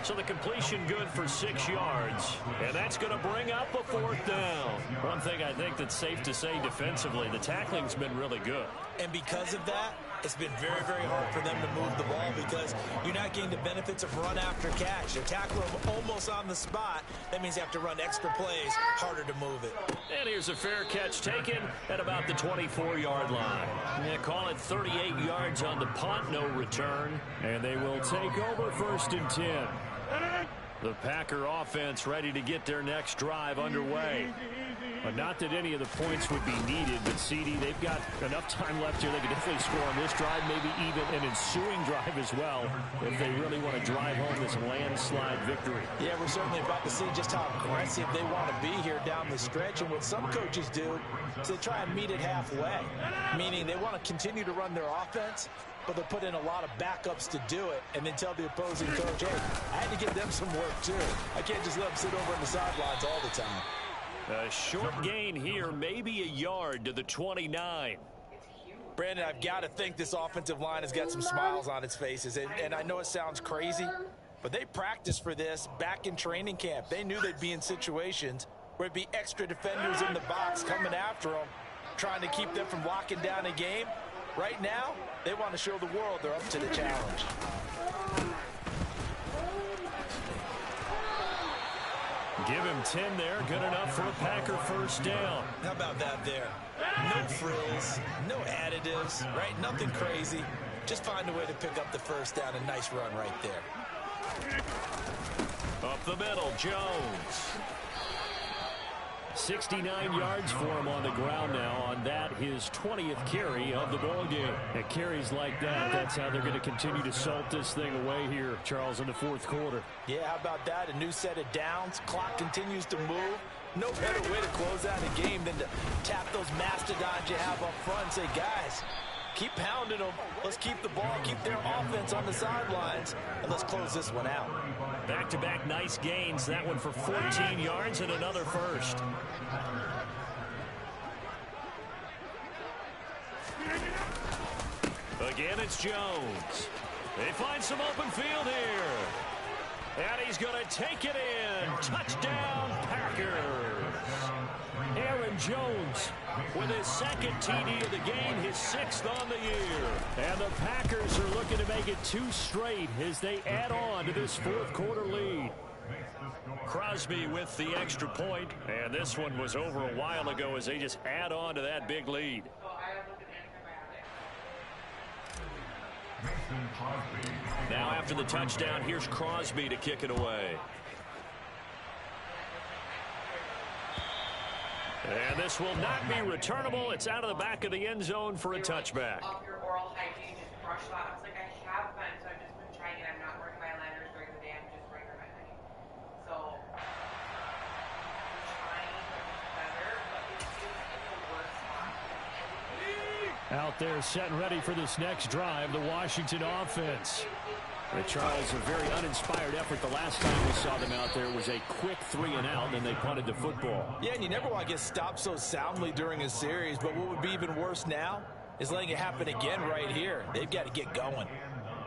So the completion good for 6 yards. And that's going to bring up a fourth down. One thing I think that's safe to say defensively, the tackling's been really good. And because of that, it's been very, very hard for them to move the ball because you're not getting the benefits of run after catch. They're tackling them almost on the spot. That means you have to run extra plays, harder to move it. And here's a fair catch taken at about the 24-yard line. They call it 38 yards on the punt, no return. And they will take over 1st and 10. The Packer offense ready to get their next drive underway. But not that any of the points would be needed, but CD, they've got enough time left here. They can definitely score on this drive, maybe even an ensuing drive as well, if they really want to drive home this landslide victory. Yeah, we're certainly about to see just how aggressive they want to be here down the stretch. And what some coaches do is they try and meet it halfway, meaning they want to continue to run their offense, but they'll put in a lot of backups to do it and then tell the opposing coach, hey, I had to give them some work too. I can't just let them sit over on the sidelines all the time. A short gain here, maybe a yard to the 29. Brandon, I've got to think this offensive line has got some smiles on its faces. And I know it sounds crazy, but they practiced for this back in training camp. They knew they'd be in situations where it'd be extra defenders in the box coming after them, trying to keep them from locking down a game. Right now, they want to show the world they're up to the challenge. Give him 10 there. Good enough for a Packer first down. How about that there? No frills, no additives, right? Nothing crazy. Just find a way to pick up the first down. A nice run right there. Up the middle, Jones. 69 yards for him on the ground now on that, his 20th carry of the ball game. At carries like that, that's how they're going to continue to salt this thing away here, Charles, in the fourth quarter. Yeah, how about that? A new set of downs. Clock continues to move. No better way to close out a game than to tap those mastodons you have up front and say, guys, keep pounding them. Let's keep the ball, keep their offense on the sidelines, and let's close this one out. Back-to-back nice gains. That one for 14 yards and another first. Again, it's Jones. They find some open field here. And he's going to take it in. Touchdown, Packers. Aaron Jones with his second TD of the game, his 6th on the year. And the Packers are looking to make it 2 straight as they add on to this 4th quarter lead. Crosby with the extra point, and this one was over a while ago as they just add on to that big lead. Now after the touchdown, here's Crosby to kick it away. And this will not be returnable. It's out of the back of the end zone for a touchback. Your oral hygiene, just brush a lot. I was like, I have been, so I've just been trying it. I'm not wearing my liners during the day. I'm just wearing my honey. So, I'm trying to get better, but it's the worst spot. Out there set and ready for this next drive, the Washington offense. The Charles, a very uninspired effort. The last time we saw them out there was a quick 3-and-out, and then they punted the football. Yeah, and you never want to get stopped so soundly during a series, but what would be even worse now is letting it happen again right here. They've got to get going.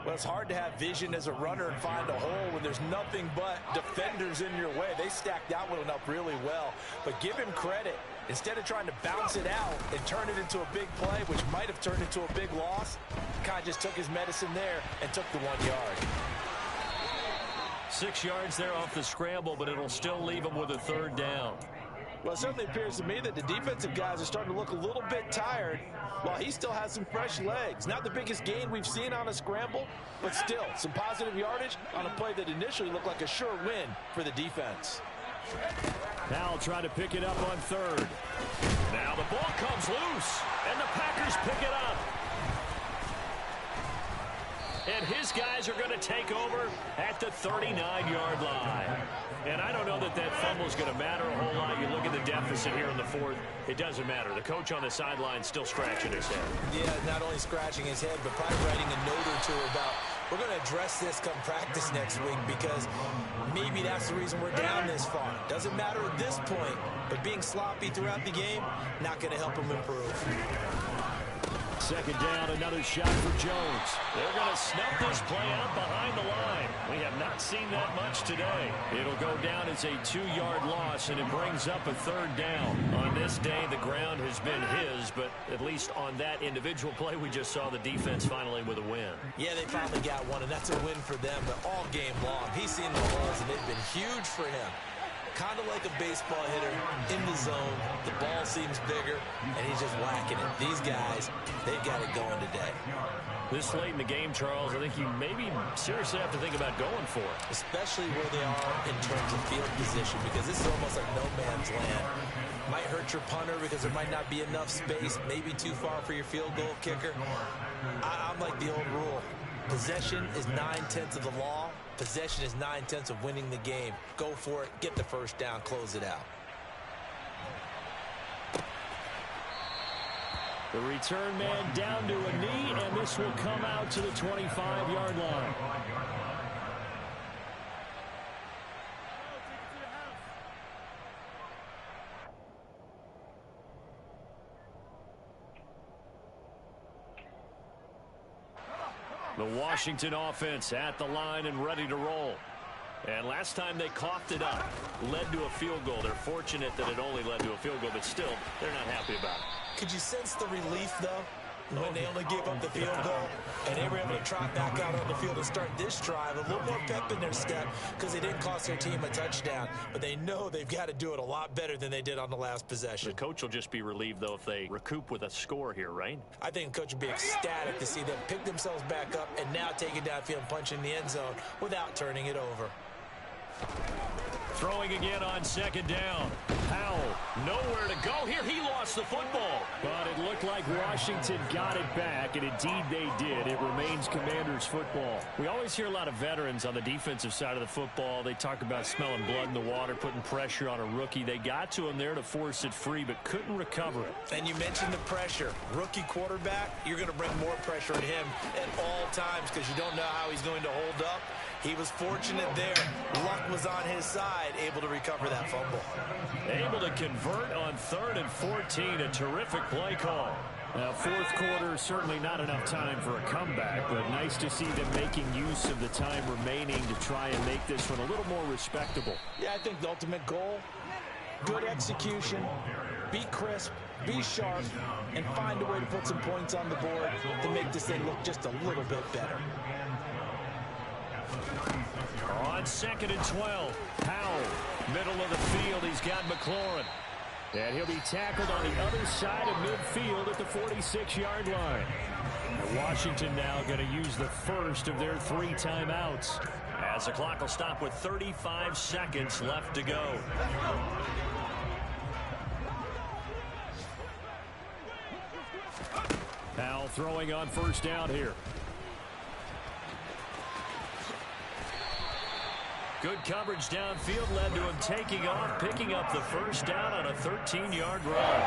Well, it's hard to have vision as a runner and find a hole when there's nothing but defenders in your way. They stacked that one up really well, but give him credit. Instead of trying to bounce it out and turn it into a big play, which might have turned into a big loss, kind of just took his medicine there and took the 1 yard. 6 yards there off the scramble, but it'll still leave him with a 3rd down. Well, it certainly appears to me that the defensive guys are starting to look a little bit tired while he still has some fresh legs. Not the biggest gain we've seen on a scramble, but still some positive yardage on a play that initially looked like a sure win for the defense. Now I'll try to pick it up on 3rd. Now the ball comes loose, and the Packers pick it up. And his guys are going to take over at the 39-yard line. And I don't know that that fumble is going to matter a whole lot. You look at the deficit here in the 4th. It doesn't matter. The coach on the sideline still scratching his head. Yeah, not only scratching his head, but probably writing a note or two about, we're going to address this come practice next week because maybe that's the reason we're down this far. Doesn't matter at this point, but being sloppy throughout the game, not going to help him improve. 2nd down, another shot for Jones. They're going to snuff this play out behind the line. We have not seen that much today. It'll go down as a 2-yard loss, and it brings up a 3rd down. On this day, the ground has been his, but at least on that individual play, we just saw the defense finally with a win. Yeah, they finally got one, and that's a win for them, but all game long, he's seen the holes, and they've been huge for him. Kind of like a baseball hitter in the zone. The ball seems bigger, and he's just whacking it. These guys, they've got it going today. This late in the game, Charles, I think you maybe seriously have to think about going for it. Especially where they are in terms of field position, because this is almost like no man's land. Might hurt your punter because there might not be enough space, maybe too far for your field goal kicker. I'm like the old rule. Possession is 9/10 of the law. Possession is 9/10 of winning the game. Go for it, get the 1st down, close it out. The return man down to a knee, and this will come out to the 25-yard line. The Washington offense at the line and ready to roll. And last time they coughed it up, led to a field goal. They're fortunate that it only led to a field goal, but still, they're not happy about it. Could you sense the relief, though, when they only gave up the field goal and they were able to trot back out on the field and start this drive? A little more pep in their step because they didn't cost their team a touchdown, but they know they've got to do it a lot better than they did on the last possession. The coach will just be relieved, though, if they recoup with a score here, right? I think the coach would be ecstatic to see them pick themselves back up and now take it downfield and punch in the end zone without turning it over. Throwing again on 2nd down. Powell, nowhere to go here. He lost the football. But it looked like Washington got it back, and indeed they did. It remains Commanders football. We always hear a lot of veterans on the defensive side of the football. They talk about smelling blood in the water, putting pressure on a rookie. They got to him there to force it free, but couldn't recover it. And you mentioned the pressure. Rookie quarterback, you're going to bring more pressure on him at all times because you don't know how he's going to hold up. He was fortunate there. Luck was on his side, able to recover that fumble. Able to convert on 3rd and 14. A terrific play call. Now, fourth quarter, certainly not enough time for a comeback, but nice to see them making use of the time remaining to try and make this one a little more respectable. Yeah, I think the ultimate goal, good execution, be crisp, be sharp, and find a way to put some points on the board to make this thing look just a little bit better. On 2nd and 12, Powell, middle of the field, he's got McLaurin. And he'll be tackled on the other side of midfield at the 46-yard line. And Washington now going to use the first of their 3 timeouts. As the clock will stop with 35 seconds left to go. Powell throwing on first down here. Good coverage downfield led to him taking off, picking up the first down on a 13-yard run.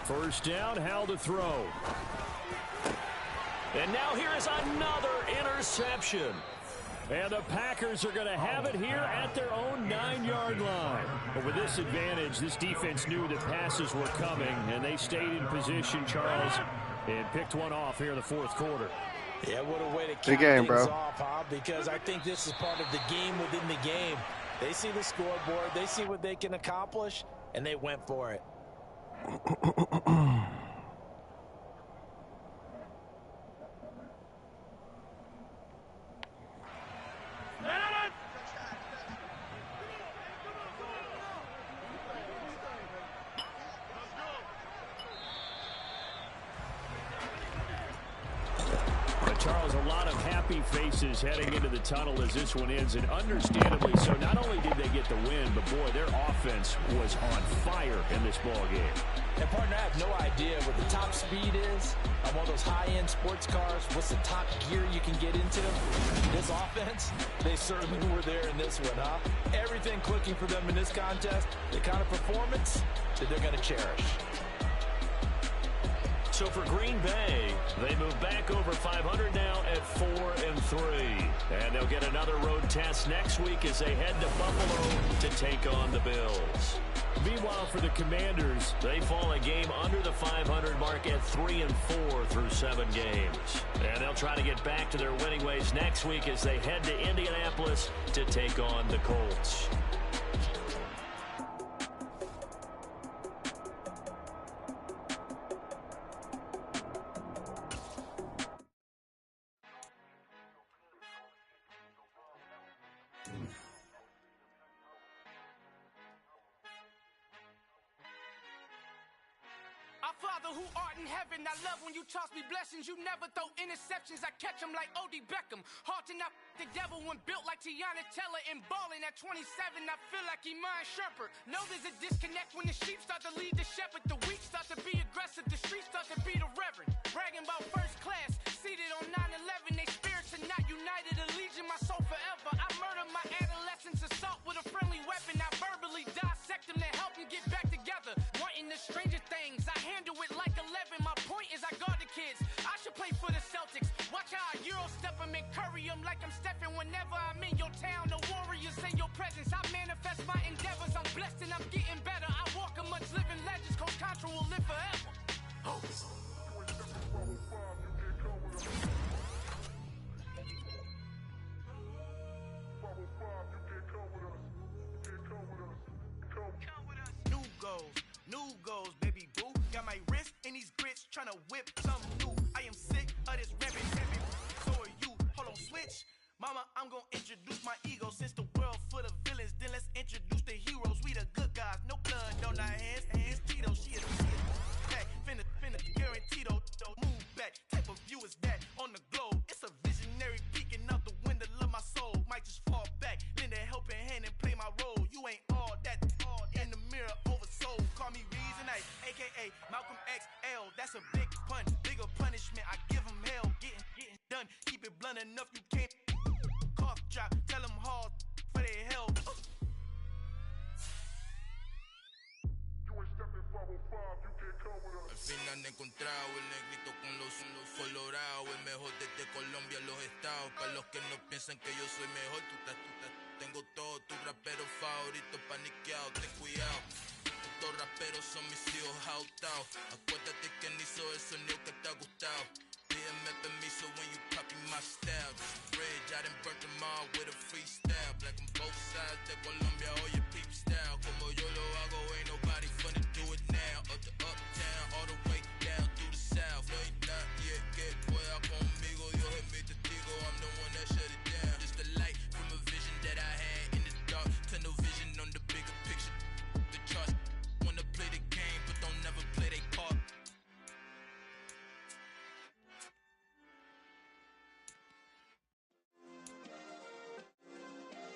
First down, Howell to throw. And now here is another interception. And the Packers are going to have it here at their own 9-yard line. But with this advantage, this defense knew that passes were coming, and they stayed in position, Charles, and picked one off here in the fourth quarter. Yeah, what a way to cap things off, huh? Because I think this is part of the game within the game. They see the scoreboard, they see what they can accomplish, and they went for it. Charles, a lot of happy faces heading into the tunnel as this one ends, and understandably so. Not only did they get the win, but boy, their offense was on fire in this ball game. And partner, I have no idea what the top speed is on one of those high-end sports cars. What's the top gear you can get into? This offense, they certainly were there in this one, huh? Everything clicking for them in this contest, the kind of performance that they're going to cherish. So for Green Bay, they move back over 500 now at 4-3. And they'll get another road test next week as they head to Buffalo to take on the Bills. Meanwhile, for the Commanders, they fall a game under the 500 mark at 3-4 through 7 games. And they'll try to get back to their winning ways next week as they head to Indianapolis to take on the Colts. Father who art in heaven, I love when you toss me blessings. You never throw interceptions, I catch them like O.D. Beckham. Hard to not the devil when built like Tiana Teller and balling at 27, I feel like Iman Shumpert. Know there's a disconnect when the sheep start to lead the shepherd. The weak start to be aggressive, the streets start to be the reverend. Bragging about first class, seated on 9/11. They spirits are not united, a legion, my soul forever. I murder my adolescence, assault with a friendly weapon. I verbally dissect them to help them get back together. Wanting the stranger things, I handle it like 11. My point is I guard the kids. I should play for the Celtics. Watch how I Euro step them and curry them like I'm Stephen. Whenever I'm in your town, the warriors in your presence. I manifest my endeavors. I'm blessed and I'm getting better. I walk amongst living legends. Coach Contra will live forever. Oh. New goals, baby boo. Got my wrist in these grits, tryna whip something new. I am sick of this rapping. So are you. Hold on, switch. Mama, I'm gonna introduce my ego. Since the world full of villains, then let's introduce the heroes. We the good guys, no blood on our hands. Hands Tito, she is back. Finna, guaranteed. Move back. Type of view is that on the globe? It's a visionary peeking out the window of my soul. Might just fall back, lend a helping hand and play my role. You ain't all that in the mirror oversold. Call me Reason A, aka Malcolm XL. That's a big pun, bigger punishment. I give him hell, getting done. Keep it blunt enough, you can't cough drop. Tell them hard for their hell. Al fin han encontrado el negrito con los colorados, el mejor desde Colombia, los estados. Para los que no piensan que yo soy mejor, tú estás Tengo todo tu rapero favorito paniqueado, ten cuidado. Estos raperos son mis hijos hautados. Acuérdate que ni hizo el sonido que te ha gustado. Pídeme permiso when you copy my style. Just a bridge, I done burnt them all with a freestyle. Black on both sides de Colombia, oye peep style. Como yo lo hago, ain't nobody finna do it now. Up to uptown, all the way down through the south. No ain't not yet, que pueda conmigo. Dios es mi testigo, I'm the one that shut it down. Just a light from a vision that I had in the dark. Tunnel vision on the bigger picture. The charts wanna play the game, but don't never play their part.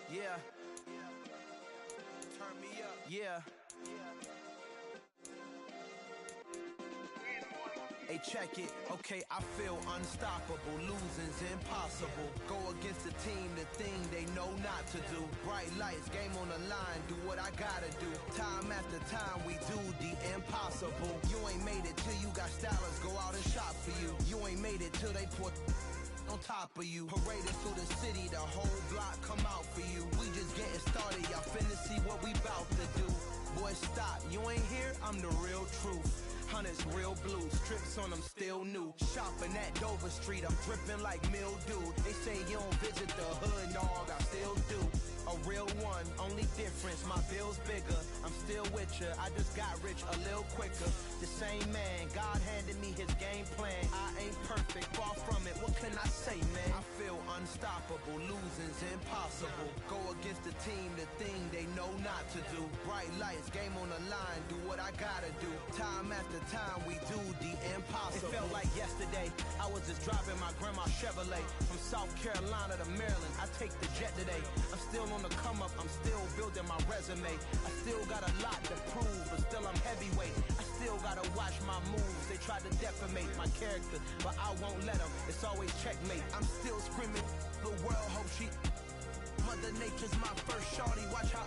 Yeah. Turn me up. Yeah. Hey, check it. Okay, I feel unstoppable. Losing's impossible. Go against the team, the thing they know not to do. Bright lights, game on the line, do what I gotta do. Time after time, we do the impossible. You ain't made it till you got stylers, go out and shop for you. You ain't made it till they put on top of you. Parading through the city, the whole block come out for you. We just getting started, y'all finna see what we bout to do. Boy, stop, you ain't here, I'm the real truth. Hunters, real blue, strips on them still new. Shopping at Dover Street, I'm dripping like mildew. They say you don't visit the hood, dog, I still do. A real one, only difference, my bill's bigger. I'm still with ya, I just got rich a little quicker. The same man, God handed me his game plan. I ain't perfect, far from it, what can I say, man? I feel unstoppable, losing's impossible. Go against the team, the thing they know not to do. Bright lights, game on the line, do what I gotta do. Time after time, we do the impossible. It felt like yesterday, I was just driving my grandma's Chevrolet. From South Carolina to Maryland, I take the jet today. I'm still on the come up, I'm still building my resume. I still got a lot to prove, but still I'm heavyweight. I still gotta watch my moves. They try to defamate my character, but I won't let them. It's always checkmate. I'm still screaming, the world hope she. Mother Nature's my first shorty, watch how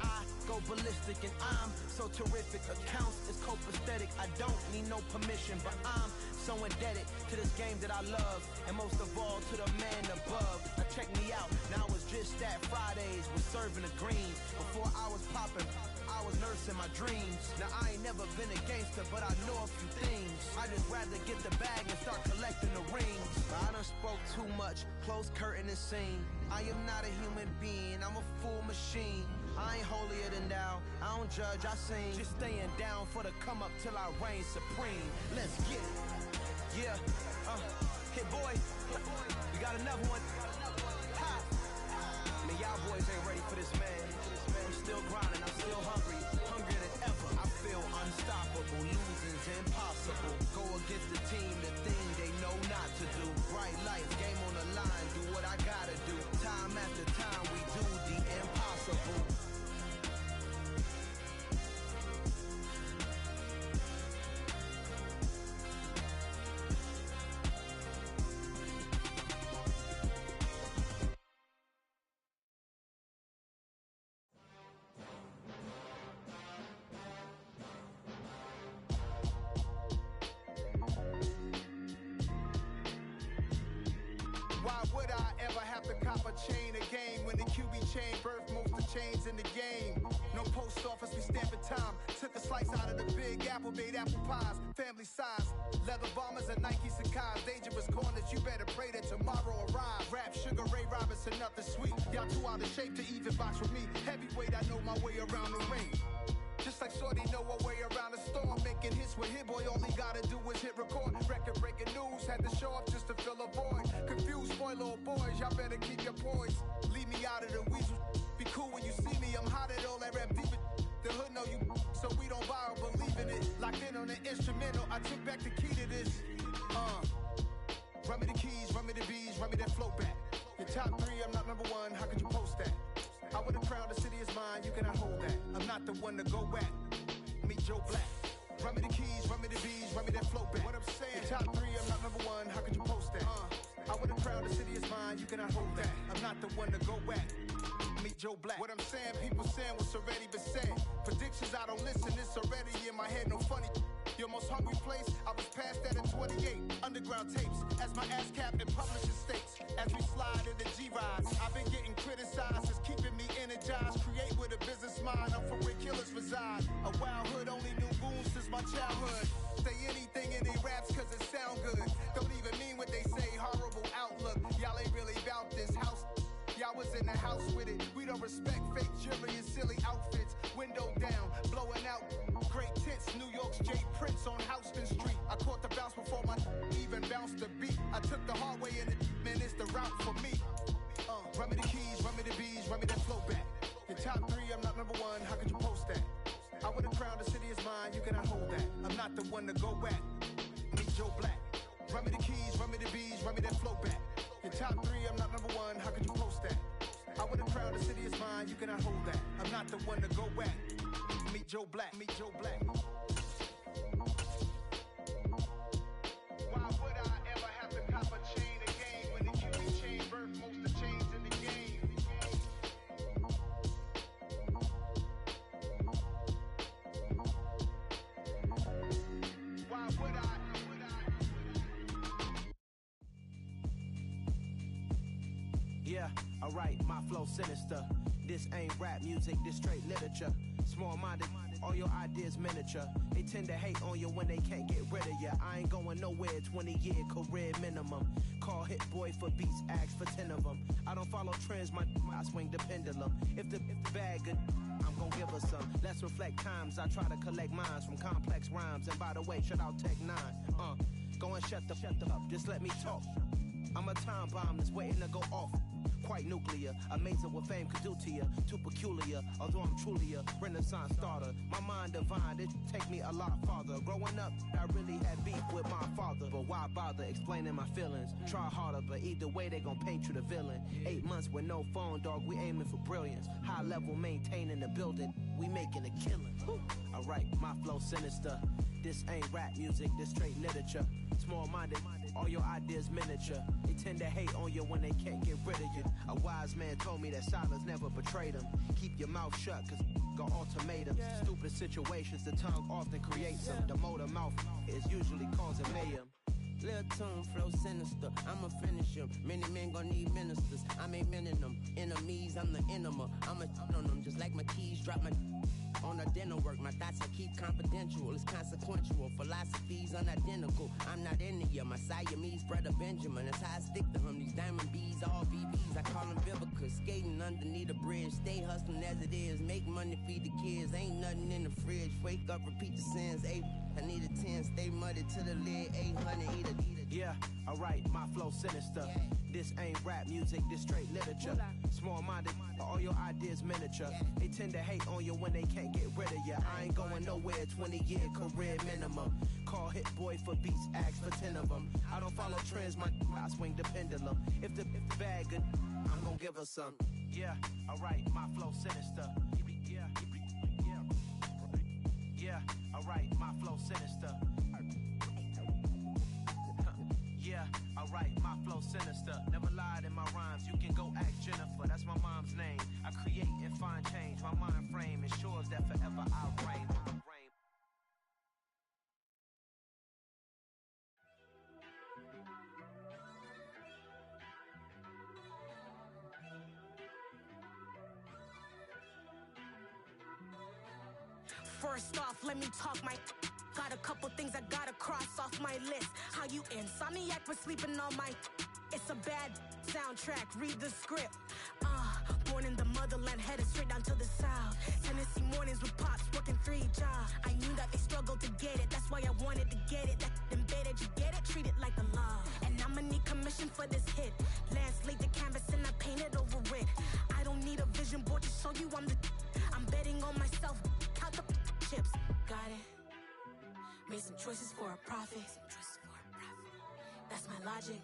I go ballistic and I'm so terrific. Accounts is copacetic, I don't need no permission, but I'm so indebted to this game that I love, and most of all to the man above. Now check me out, now it's just that Fridays was serving the greens. Before I was popping, I was nursing my dreams. Now I ain't never been a gangster, but I know a few things. I just rather get the bag and start collecting the rings. I done spoke too much, close curtain and scene. I am not a human being, I'm a full machine. I ain't holier than thou, I don't judge, I sing. Just staying down for the come up till I reign supreme. Let's get it. Yeah, hey boy, we got another one. Ha! Man, y'all boys ain't ready for this, man. I'm still grinding, I'm still hungry, hungrier than ever. I feel unstoppable, losing's impossible. Go against the team, the thing they know not to do. Bright lights, game on the line, do what I gotta do. Time after time, we do the impossible. Why would I ever have to cop a chain a game when the QB chain birthed most of chains in the game? No post office, we stamping time. Took a slice out of the big apple, made apple pies, family size. Leather bombers and Nike Sakai's. Dangerous corners, you better pray that tomorrow arrives. Rap, Sugar Ray Robinson, nothing sweet. Y'all too out of shape to even box with me. Heavyweight, I know my way around the ring. Just like Shorty know her way around the storm. Making hits with Hit Boy, all he gotta do is hit record. Record breaking news, had to show up just to fill a void. Confused, spoiled little boys, y'all better keep your poise. Leave me out of the weasel. Be cool when you see me, I'm hot at all that rap deep. The hood know you, so we don't borrow, believe in it. Locked in on the instrumental, I took back the key to this. Run me the keys, run me the bees, run me that flow back. Your top three, I'm not number one, how could you post that? I would've crowned the city is mine, you cannot hold that. I'm not the one to go back. Meet Joe Black. Run me the keys, run me the bees, run me that flow back. What I'm saying, your top three, I'm not number one, how could you post that? I would've crowned the city is mine, you cannot hold that. I'm not the one to go back. Meet Joe Black. What I'm saying, people saying what's already been said. Predictions, I don't listen, it's already in my head, no funny. Your most hungry place, I was past that in 28. Underground tapes, as my ass cap and publishing states. as we slide in the G-Rides. I've been getting criticized, it's keeping me energized. Create with a business mind, I'm from where killers reside. A wild hood, only knew goons since my childhood. Say anything in they raps cause it sound good. Don't even mean what they say, horrible outlook. Y'all ain't really about this house. Y'all was in the house with it. We don't respect fake jewelry and silly outfits. Window down, blowing out great tents. New York's J. Prince on Houston Street. I caught the bounce before my even bounced the beat. I took the hard way in it, man, it's the route for me. Run me the keys, run me the bees, run me that flow back. Your top 3, I'm not number 1, how could you post that? I would've crowned the city is mine, you cannot hold that. I'm not the one to go back. Meet Joe Black. Run me the keys, run me the bees, run me that flow back. Your top 3, I'm not number 1, how could you post that? I would've crowned the city is mine, you cannot hold that. I'm not the one to go back. Meet Joe Black, meet Joe Black. Why would I ever have to cop a chain again when the QB chain birthed most of the chains in the game? Why would I? Yeah, alright, my flow sinister. This ain't rap music, this straight literature. Small-minded, all your ideas miniature. They tend to hate on you when they can't get rid of you. I ain't going nowhere, 20-year career minimum. Call Hit Boy for beats, ask for 10 of them. I don't follow trends, I swing the pendulum. If the bag good, I'm gon' give her some. Let's reflect times, I try to collect minds from complex rhymes. And by the way, shut out Tech 9. Go and shut the up, just let me talk. I'm a time bomb that's waiting to go off. Quite nuclear, amazing what fame could do to you. Too peculiar, although I'm truly a renaissance starter. My mind divine, it take me a lot farther. Growing up, I really had beef with my father. But why bother explaining my feelings? Try harder, but either way they gon' paint you the villain. 8 months with no phone, dog, we aiming for brilliance. High level maintaining the building, we making a killing. Alright, my flow sinister. This ain't rap music, this straight literature. Small-minded, all your ideas miniature. They tend to hate on you when they can't get rid of you. A wise man told me that silence never betrayed him. Keep your mouth shut, cause got ultimatums. Stupid situations, the tongue often creates them. The motor mouth is usually causing mayhem. Lil' tune, flow sinister, I'ma finish him. Many men gon' need ministers, I'm aiming them. Enemies, I'm the enema, I'ma on them. Just like my keys, drop my on a dinner work. My thoughts I keep confidential, it's consequential. Philosophies unidentical, I'm not into ya. My Siamese brother Benjamin, that's how I stick to him. These diamond bees, all BBs, I call them Vivica. Skating underneath a bridge, stay hustling as it is. Make money, feed the kids, ain't nothing in the fridge. Wake up, repeat the sins, 8, I need a 10, stay muddy to the lid, 800, eat a. Yeah, alright, my flow sinister. This ain't rap music, this straight literature. Small-minded, all your ideas miniature. They tend to hate on you when they can't get rid of you. I ain't going nowhere, 20-year career minimum. Call Hit Boy for beats, ask for 10 of them. I don't follow trends, I swing the pendulum. If the bag good, I'm gon' give her some. Yeah, alright, my flow sinister. Yeah, alright, my flow sinister. Yeah, alright, my flow sinister. Never lied in my rhymes, you can go ask Jennifer, that's my mom's name. I create and find change, my mind frame ensures that forever I'll reign. First off, let me talk my. Got a couple things I gotta cross off my list. How you insomniac for sleeping on my. It's a bad soundtrack, read the script. Born in the motherland, headed straight down to the south. Tennessee mornings with pops, working 3 jobs. I knew that they struggled to get it, that's why I wanted to get it. That embedded, you get it, treat it like a law. And I'ma need commission for this hit. Lance laid the canvas and I painted over it. I don't need a vision board to show you I'm the. I'm betting on myself, count the chips. Got it. Made some choices for a profit. That's my logic.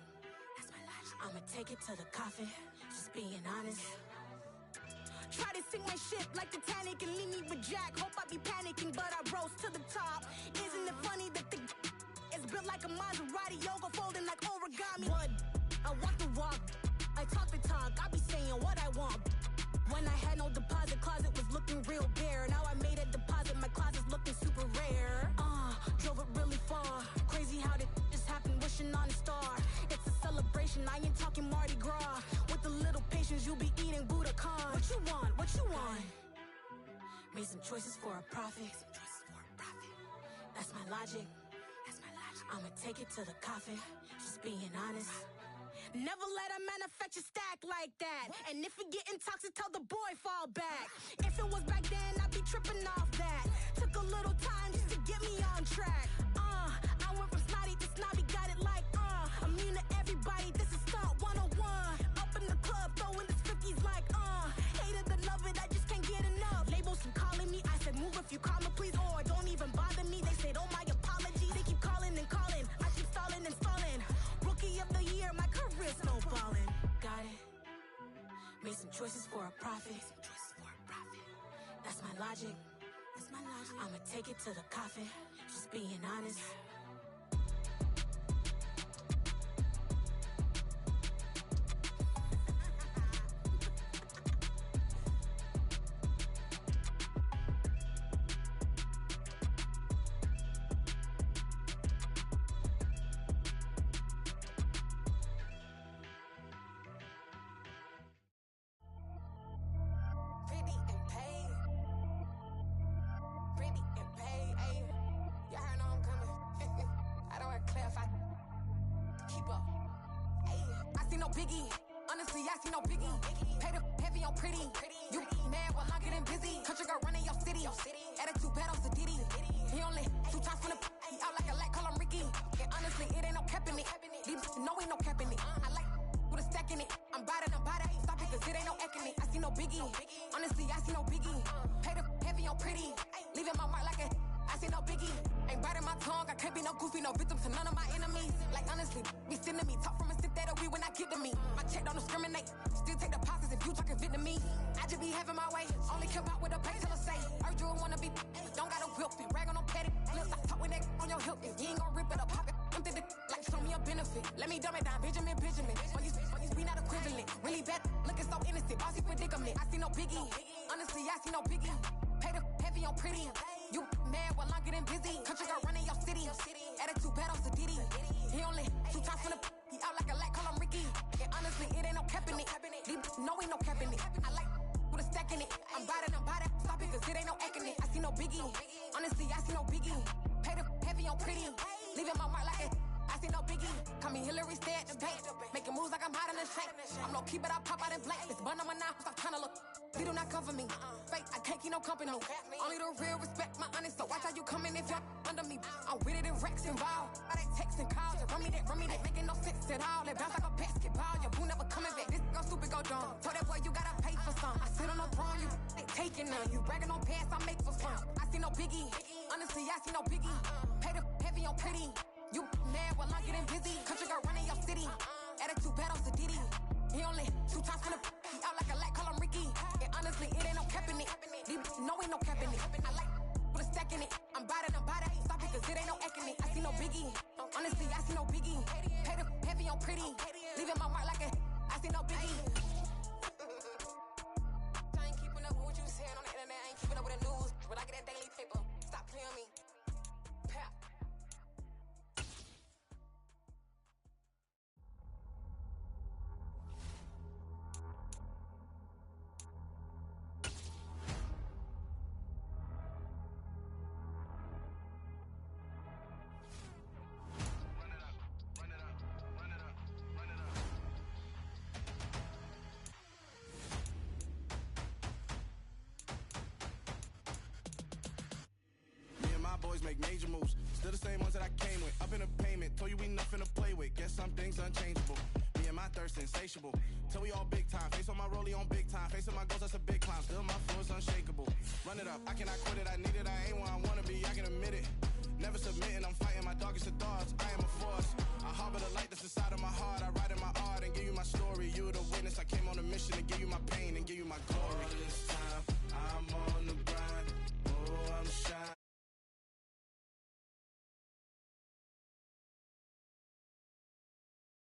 I'ma take it to the coffin. Just being honest. Try to sink my ship like Titanic and leave me with Jack. Hope I be panicking, but I rose to the top. Isn't it funny that the is built like a Maserati, yoga folding like origami? What? I walk the walk. I talk the talk. I be saying what I want. When I had no deposit, closet was looking real bare. Now I made a deposit, my closet's looking super rare. Drove it really far. Crazy how did this happen, wishing on a star. It's a celebration, I ain't talking Mardi Gras. Made some choices for a profit. That's my logic. I'ma take it to the coffin. Just being honest. Never let a manufacture stack like that. And if it getting toxic, tell the boy fall back. If it was back then, I'd be tripping off that. Took a little time just to get me on track. I went from snotty to snobby, got it like immune to everybody, this is stunt 101. Up in the club, throwing the 50s like hate it, love it, I just can't get enough. Labels keep calling me, I said move if you call me please, or don't even bother me. They said oh my apology, they keep calling and calling. I keep stalling and stalling. Rookie of the year, my career snowballing. Got it. Made some choices for a profit. That's my logic. I'ma take it to the coffin. Just being honest. Biggie, honestly, I see no biggie. Pay the heavy on pretty. You mad while I'm getting busy. Country girl running your city. Attitude bad on the Diddy. He only 2 times from the he out like a light, call him Ricky. And honestly, it ain't no cap in it. These know ain't no cap in it. I like with a stack in it. I'm bad. Stop it, cause it ain't no eck in it. I see no biggie. Honestly, I see no biggie. Pay the heavy on pretty. Leaving my mark like a I see no biggie. Ain't biting my tongue. I can't be no goofy, no victim to none of my enemies. Like honestly, be sending me talk from a sip that a weed when I get to me. My check don't discriminate. Still take deposits if you talking Vietnamese. I just be having my way. Only care about what the pay teller say. Urge you wanna be. Don't gotta whip it. Rag on no petty. Lips I talk with that on your hip. If you ain't gon' rip it up, pop it. Empty the like show me a benefit. Let me dumb it down, Benjamin. When you we not equivalent. Really bad, looking so innocent. Bossy predicament. I see no biggie. Honestly, I see no biggie. Pay the heavy on pretty. You mad while I'm getting busy. Country girl running your city. Attitude bad on the Diddy. He only 2 times from the he out like a light, call him Ricky. And honestly, it ain't no cap in it. These know ain't no cap in it. I like with a stack in it. I'm bad. Stop it, cause it ain't no eck in it. I see no biggie. Honestly, I see no biggie. Pay the heavy on pretty. Leaving my mark like a I see no biggie. Call me Hillary, stay at the bank. Making moves like I'm hot in the shank. I'm low key, but I pop out in blank. This bun on my knife, stop trying to look. They do not cover me. Fake, I can't keep no company. Only the real respect my honest. So watch how you coming if you're under me. I'm with it in Rex involved. I they text and call. Just run me that. Making no sense at all. They bounce like a basketball. Your boo never coming back. This go stupid, go dumb. Told that boy you gotta pay for some. I sit on no throne, you ain't taking none. You bragging on pants, I make for fun. I see no biggie. Honestly, I see no biggie. Pay the heavy on pretty. You mad while I'm getting busy. Country girl running your city. Attitude bad on the Diddy. He only 2 times from the he out like a light, call him Ricky. And honestly, it ain't no cap in it. These know ain't no cap in it. I like with a stack in it. I'm bad. Stop it, cause it ain't no eck in it. I see no biggie. Honestly, I see no biggie. Pay the heavy on pretty. Leaving my mark like a I see no biggie. I ain't keeping up with what you saying on the internet. I ain't keeping up with the news. But I get that daily paper. Stop playing me. Pap. Boys make major moves, still the same ones that I came with. Up in a payment, told you we nothing to play with. Guess some things unchangeable. Me and my thirst insatiable. Till we all big time. Face on my rollie on big time. Face on my goals, that's a big climb. Still my flow is unshakable. Run it up, I cannot quit it. I need it, I ain't where I wanna be. I can admit it. Never submitting, I'm fighting my darkest of thoughts. I am a force.